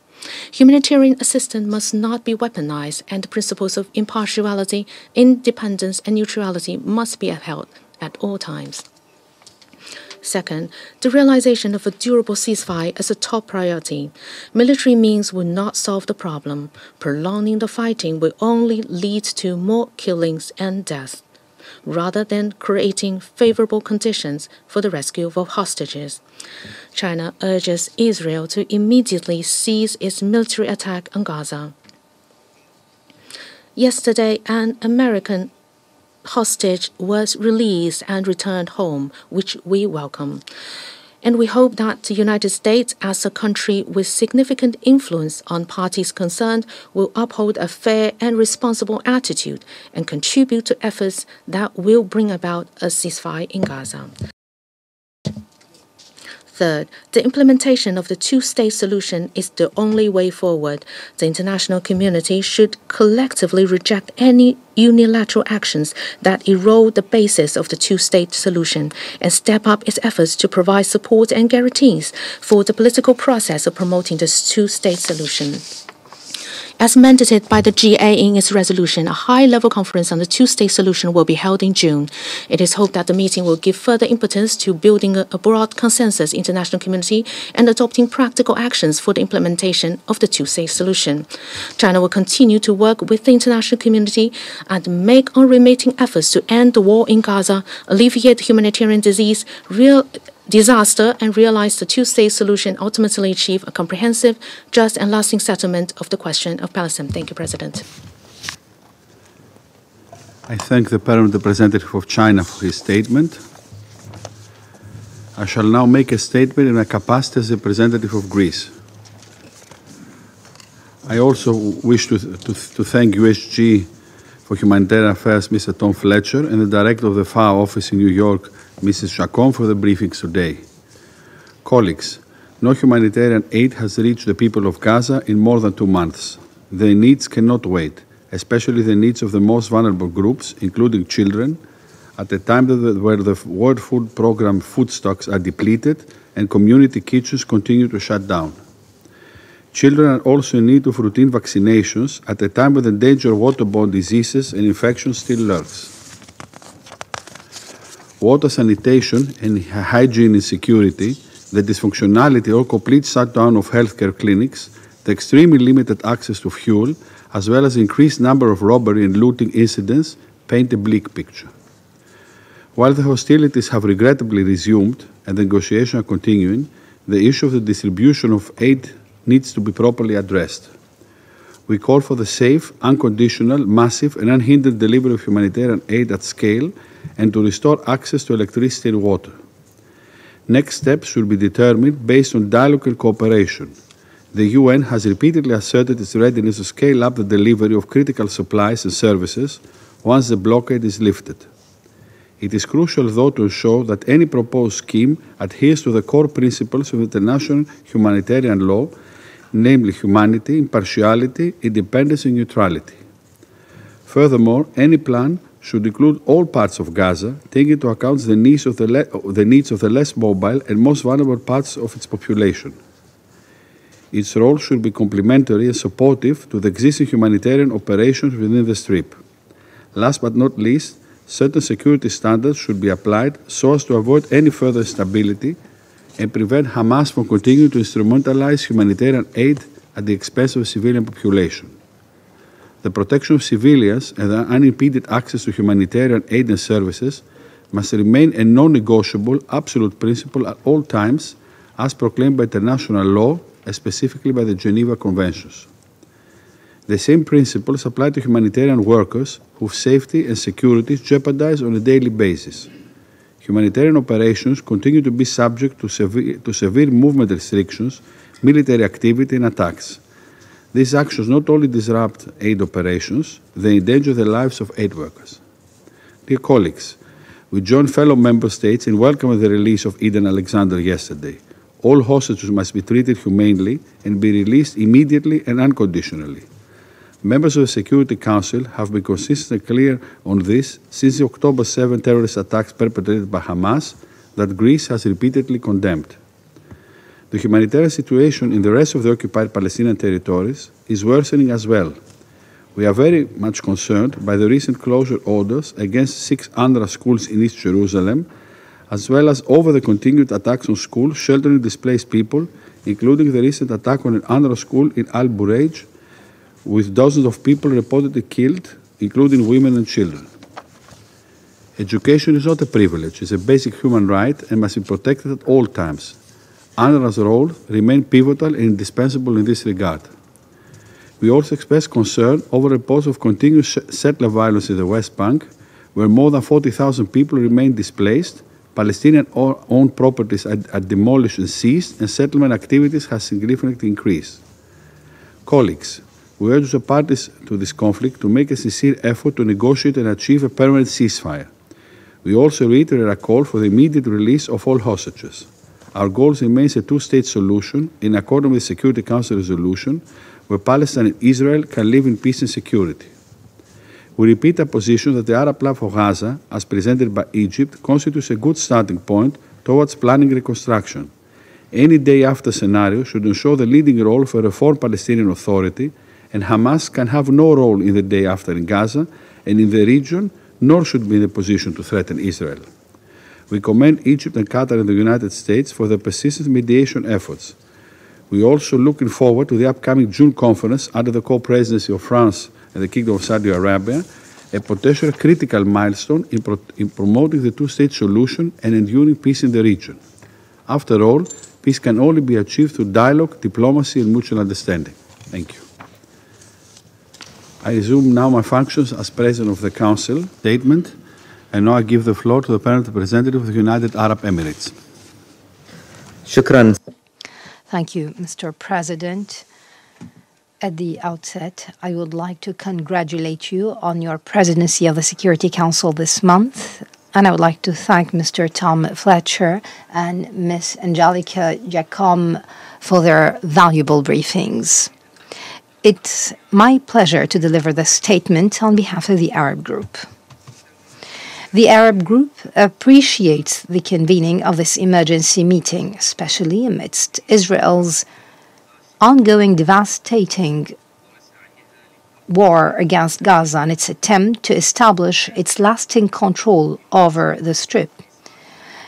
Humanitarian assistance must not be weaponized, and the principles of impartiality, independence, and neutrality must be upheld at all times. Second, the realization of a durable ceasefire is a top priority. Military means will not solve the problem. Prolonging the fighting will only lead to more killings and deaths, rather than creating favorable conditions for the rescue of hostages. China urges Israel to immediately cease its military attack on Gaza. Yesterday, an American hostage was released and returned home, which we welcome. And we hope that the United States, as a country with significant influence on parties concerned, will uphold a fair and responsible attitude and contribute to efforts that will bring about a ceasefire in Gaza. Third, the implementation of the two-state solution is the only way forward. The international community should collectively reject any unilateral actions that erode the basis of the two-state solution and step up its efforts to provide support and guarantees for the political process of promoting this two-state solution. As mandated by the GA in its resolution, a high-level conference on the two-state solution will be held in June. It is hoped that the meeting will give further impetus to building a broad consensus in the international community and adopting practical actions for the implementation of the two-state solution. China will continue to work with the international community and make unremitting efforts to end the war in Gaza, alleviate the humanitarian disaster, and realize the two-state solution, ultimately achieve a comprehensive, just, and lasting settlement of the question of Palestine. Thank you, President. I thank the Permanent Representative of China for his statement. I shall now make a statement in my capacity as representative of Greece. I also wish to thank USG for Humanitarian Affairs, Mr. Tom Fletcher, and the Director of the FAO office in New York, Mrs. Chacon, for the briefings today. Colleagues, no humanitarian aid has reached the people of Gaza in more than 2 months. Their needs cannot wait, especially the needs of the most vulnerable groups, including children, at a time where the World Food Programme food stocks are depleted and community kitchens continue to shut down. Children are also in need of routine vaccinations at a time when the danger of waterborne diseases and infections still lurks. Water sanitation and hygiene insecurity, the dysfunctionality or complete shutdown of healthcare clinics, the extremely limited access to fuel, as well as increased number of robbery and looting incidents, paint a bleak picture. While the hostilities have regrettably resumed and the negotiations are continuing, the issue of the distribution of aid needs to be properly addressed. We call for the safe, unconditional, massive and unhindered delivery of humanitarian aid at scale and to restore access to electricity and water. Next steps should be determined based on dialogue and cooperation. The UN has repeatedly asserted its readiness to scale up the delivery of critical supplies and services once the blockade is lifted. It is crucial, though, to ensure that any proposed scheme adheres to the core principles of international humanitarian law, namely humanity, impartiality, independence and neutrality. Furthermore, any plan should include all parts of Gaza, taking into account the needs of the less mobile and most vulnerable parts of its population. Its role should be complementary and supportive to the existing humanitarian operations within the Strip. Last but not least, certain security standards should be applied so as to avoid any further instability and prevent Hamas from continuing to instrumentalize humanitarian aid at the expense of the civilian population. The protection of civilians and the unimpeded access to humanitarian aid and services must remain a non-negotiable absolute principle at all times, as proclaimed by international law and specifically by the Geneva Conventions. The same principles apply to humanitarian workers whose safety and security is jeopardized on a daily basis. Humanitarian operations continue to be subject to severe movement restrictions, military activity and attacks. These actions not only disrupt aid operations, they endanger the lives of aid workers. Dear colleagues, we join fellow member states in welcoming the release of Edan Alexander yesterday. All hostages must be treated humanely and be released immediately and unconditionally. Members of the Security Council have been consistent and clear on this since the October 7 terrorist attacks perpetrated by Hamas that Greece has repeatedly condemned. The humanitarian situation in the rest of the occupied Palestinian territories is worsening as well. We are very much concerned by the recent closure orders against 6 UNRWA schools in East Jerusalem, as well as over the continued attacks on schools sheltering displaced people, including the recent attack on an UNRWA school in Al-Bureij, with dozens of people reportedly killed, including women and children. Education is not a privilege, it's a basic human right and must be protected at all times. UNRWA's role remains pivotal and indispensable in this regard. We also express concern over reports of continuous settler violence in the West Bank, where more than 40,000 people remain displaced, Palestinian-owned properties are demolished and seized, and settlement activities have significantly increased. Colleagues, we urge the parties to this conflict to make a sincere effort to negotiate and achieve a permanent ceasefire. We also reiterate a call for the immediate release of all hostages. Our goal remains a two-state solution in accordance with the Security Council resolution, where Palestine and Israel can live in peace and security. We repeat our position that the Arab plan for Gaza, as presented by Egypt, constitutes a good starting point towards planning reconstruction. Any day after scenario should ensure the leading role for a reformed Palestinian Authority, and Hamas can have no role in the day after in Gaza and in the region, nor should be in a position to threaten Israel. We commend Egypt and Qatar and the United States for their persistent mediation efforts. We are also looking forward to the upcoming June conference under the co-presidency of France and the Kingdom of Saudi Arabia, a potential critical milestone in promoting the two-state solution and enduring peace in the region. After all, peace can only be achieved through dialogue, diplomacy, and mutual understanding. Thank you. I resume now my functions as President of the Council. Statement. And now I give the floor to the Permanent Representative of the United Arab Emirates. Shukran. Thank you, Mr. President. At the outset, I would like to congratulate you on your presidency of the Security Council this month. And I would like to thank Mr. Tom Fletcher and Ms. Angelica Giacom for their valuable briefings. It's my pleasure to deliver this statement on behalf of the Arab Group. The Arab Group appreciates the convening of this emergency meeting, especially amidst Israel's ongoing devastating war against Gaza and its attempt to establish its lasting control over the Strip.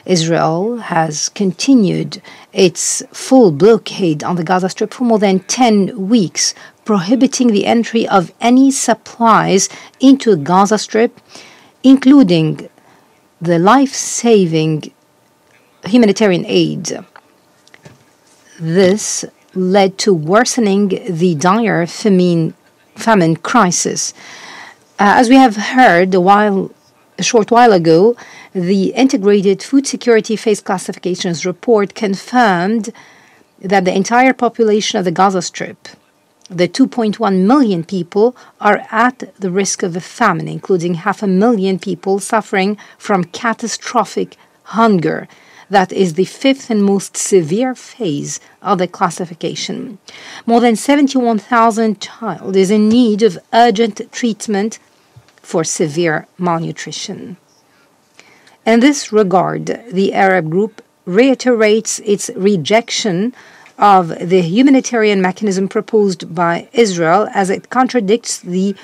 Israel has continued its full blockade on the Gaza Strip for more than 10 weeks, prohibiting the entry of any supplies into the Gaza Strip, including the life-saving humanitarian aid. This led to worsening the dire famine crisis. As we have heard a short while ago, the Integrated Food Security Phase Classifications report confirmed that the entire population of the Gaza Strip, the 2.1 million people, are at the risk of a famine, including 500,000 people suffering from catastrophic hunger. That is the fifth and most severe phase of the classification. More than 71,000 children is in need of urgent treatment for severe malnutrition. In this regard, the Arab Group reiterates its rejection of the humanitarian mechanism proposed by Israel, as it contradicts the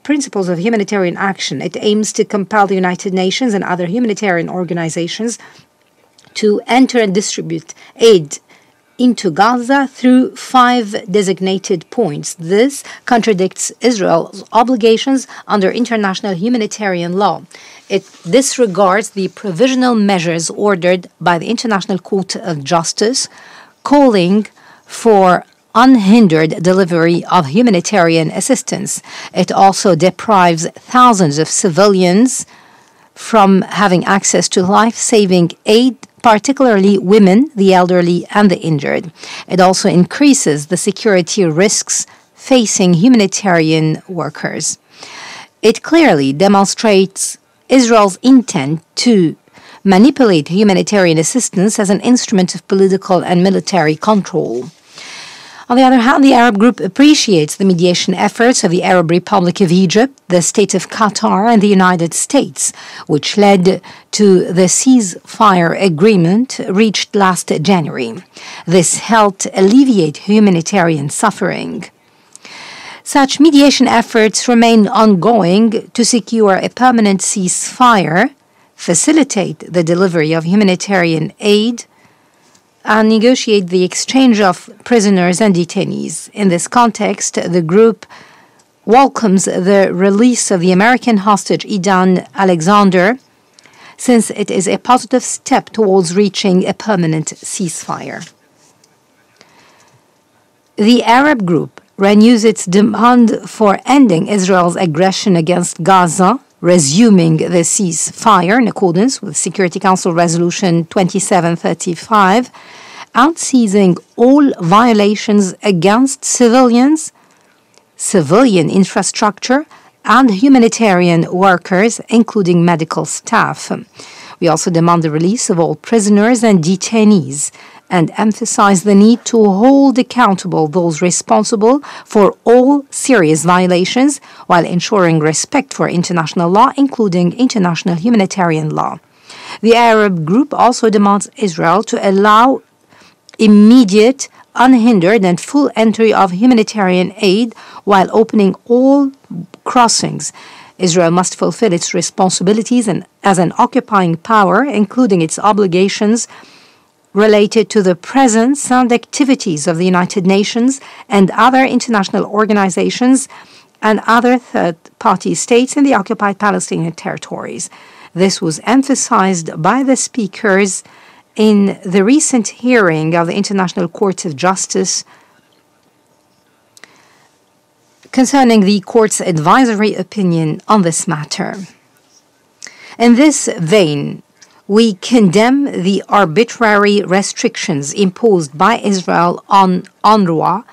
principles of humanitarian action. It aims to compel the United Nations and other humanitarian organizations to enter and distribute aid into Gaza through 5 designated points. This contradicts Israel's obligations under international humanitarian law. It disregards the provisional measures ordered by the International Court of Justice, calling for unhindered delivery of humanitarian assistance. It also deprives thousands of civilians from having access to life-saving aid, particularly women, the elderly, and the injured. It also increases the security risks facing humanitarian workers. It clearly demonstrates Israel's intent to manipulate humanitarian assistance as an instrument of political and military control. On the other hand, the Arab Group appreciates the mediation efforts of the Arab Republic of Egypt, the State of Qatar, and the United States, which led to the ceasefire agreement reached last January. This helped alleviate humanitarian suffering. Such mediation efforts remain ongoing to secure a permanent ceasefire, facilitate the delivery of humanitarian aid, and negotiate the exchange of prisoners and detainees. In this context, the group welcomes the release of the American hostage Edan Alexander, since it is a positive step towards reaching a permanent ceasefire. The Arab Group renews its demand for ending Israel's aggression against Gaza, resuming the ceasefire in accordance with Security Council Resolution 2735, and seizing all violations against civilians, civilian infrastructure, and humanitarian workers, including medical staff. We also demand the release of all prisoners and detainees and emphasize the need to hold accountable those responsible for all serious violations while ensuring respect for international law, including international humanitarian law. The Arab group also demands Israel to allow immediate, unhindered, and full entry of humanitarian aid while opening all crossings. Israel must fulfill its responsibilities as an occupying power, including its obligations related to the presence and activities of the United Nations and other international organizations and other third-party states in the occupied Palestinian territories. This was emphasized by the speakers in the recent hearing of the International Court of Justice concerning the court's advisory opinion on this matter. In this vein, we condemn the arbitrary restrictions imposed by Israel on UNRWA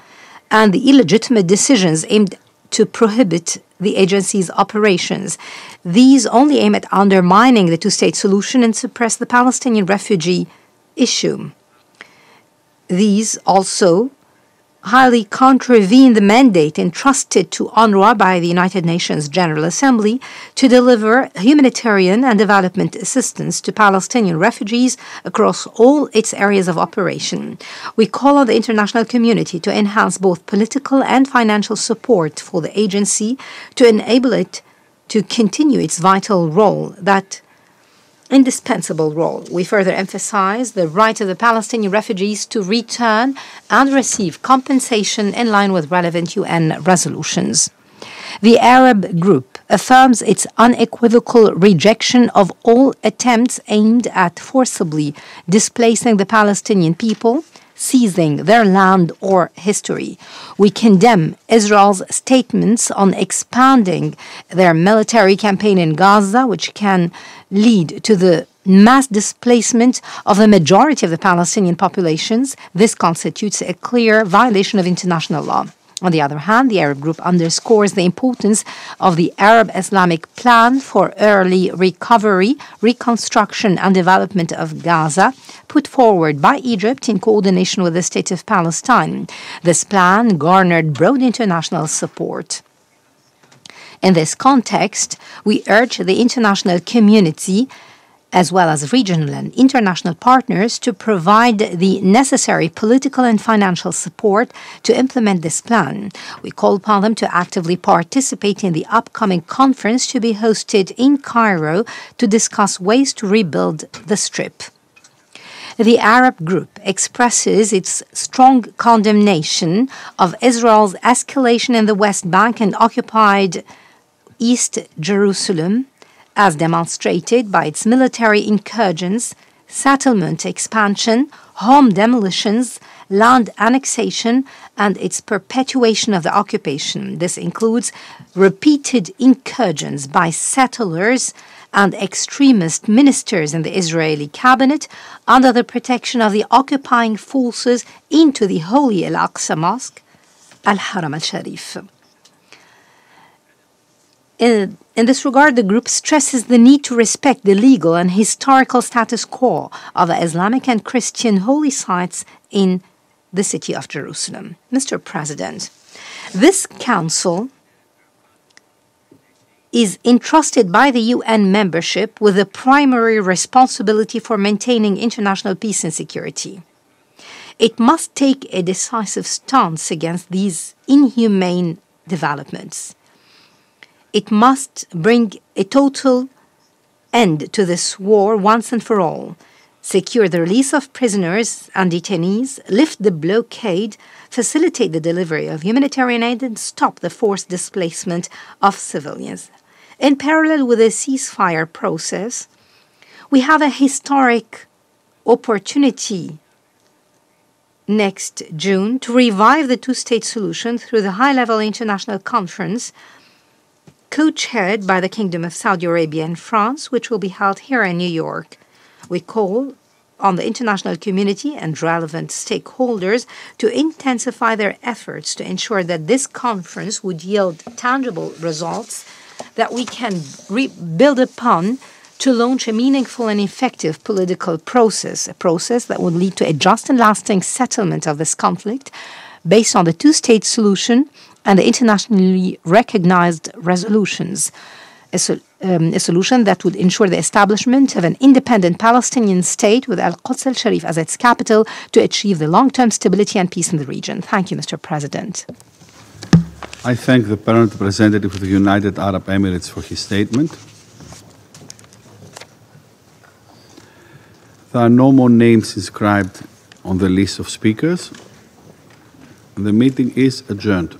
and the illegitimate decisions aimed to prohibit the agency's operations. These only aim at undermining the two-state solution and suppress the Palestinian refugee issue. These also highly contravene the mandate entrusted to UNRWA by the United Nations General Assembly to deliver humanitarian and development assistance to Palestinian refugees across all its areas of operation. We call on the international community to enhance both political and financial support for the agency to enable it to continue its vital role, that indispensable role. We further emphasize the right of the Palestinian refugees to return and receive compensation in line with relevant UN resolutions. The Arab group affirms its unequivocal rejection of all attempts aimed at forcibly displacing the Palestinian people, seizing their land or history. We condemn Israel's statements on expanding their military campaign in Gaza, which can lead to the mass displacement of the majority of the Palestinian populations. This constitutes a clear violation of international law. On the other hand, the Arab group underscores the importance of the Arab Islamic Plan for early recovery, reconstruction, and development of Gaza, put forward by Egypt in coordination with the State of Palestine. This plan garnered broad international support. In this context, we urge the international community, as well as regional and international partners, to provide the necessary political and financial support to implement this plan. We call upon them to actively participate in the upcoming conference to be hosted in Cairo to discuss ways to rebuild the Strip. The Arab group expresses its strong condemnation of Israel's escalation in the West Bank and occupied East Jerusalem, as demonstrated by its military incursions, settlement expansion, home demolitions, land annexation, and its perpetuation of the occupation. This includes repeated incursions by settlers and extremist ministers in the Israeli cabinet under the protection of the occupying forces into the Holy Al-Aqsa Mosque, Al-Haram al-Sharif. In this regard, the group stresses the need to respect the legal and historical status quo of the Islamic and Christian holy sites in the city of Jerusalem. Mr. President, this council is entrusted by the UN membership with the primary responsibility for maintaining international peace and security. It must take a decisive stance against these inhumane developments. It must bring a total end to this war once and for all, secure the release of prisoners and detainees, lift the blockade, facilitate the delivery of humanitarian aid, and stop the forced displacement of civilians. In parallel with the ceasefire process, we have a historic opportunity next June to revive the two-state solution through the high-level international conference co-chaired by the Kingdom of Saudi Arabia and France, which will be held here in New York. We call on the international community and relevant stakeholders to intensify their efforts to ensure that this conference would yield tangible results that we can build upon to launch a meaningful and effective political process, a process that would lead to a just and lasting settlement of this conflict based on the two-state solution and the internationally recognized resolutions. A solution that would ensure the establishment of an independent Palestinian state with Al-Quds al-Sharif as its capital to achieve the long-term stability and peace in the region. Thank you, Mr. President. I thank the permanent representative of the United Arab Emirates for his statement. There are no more names inscribed on the list of speakers. The meeting is adjourned.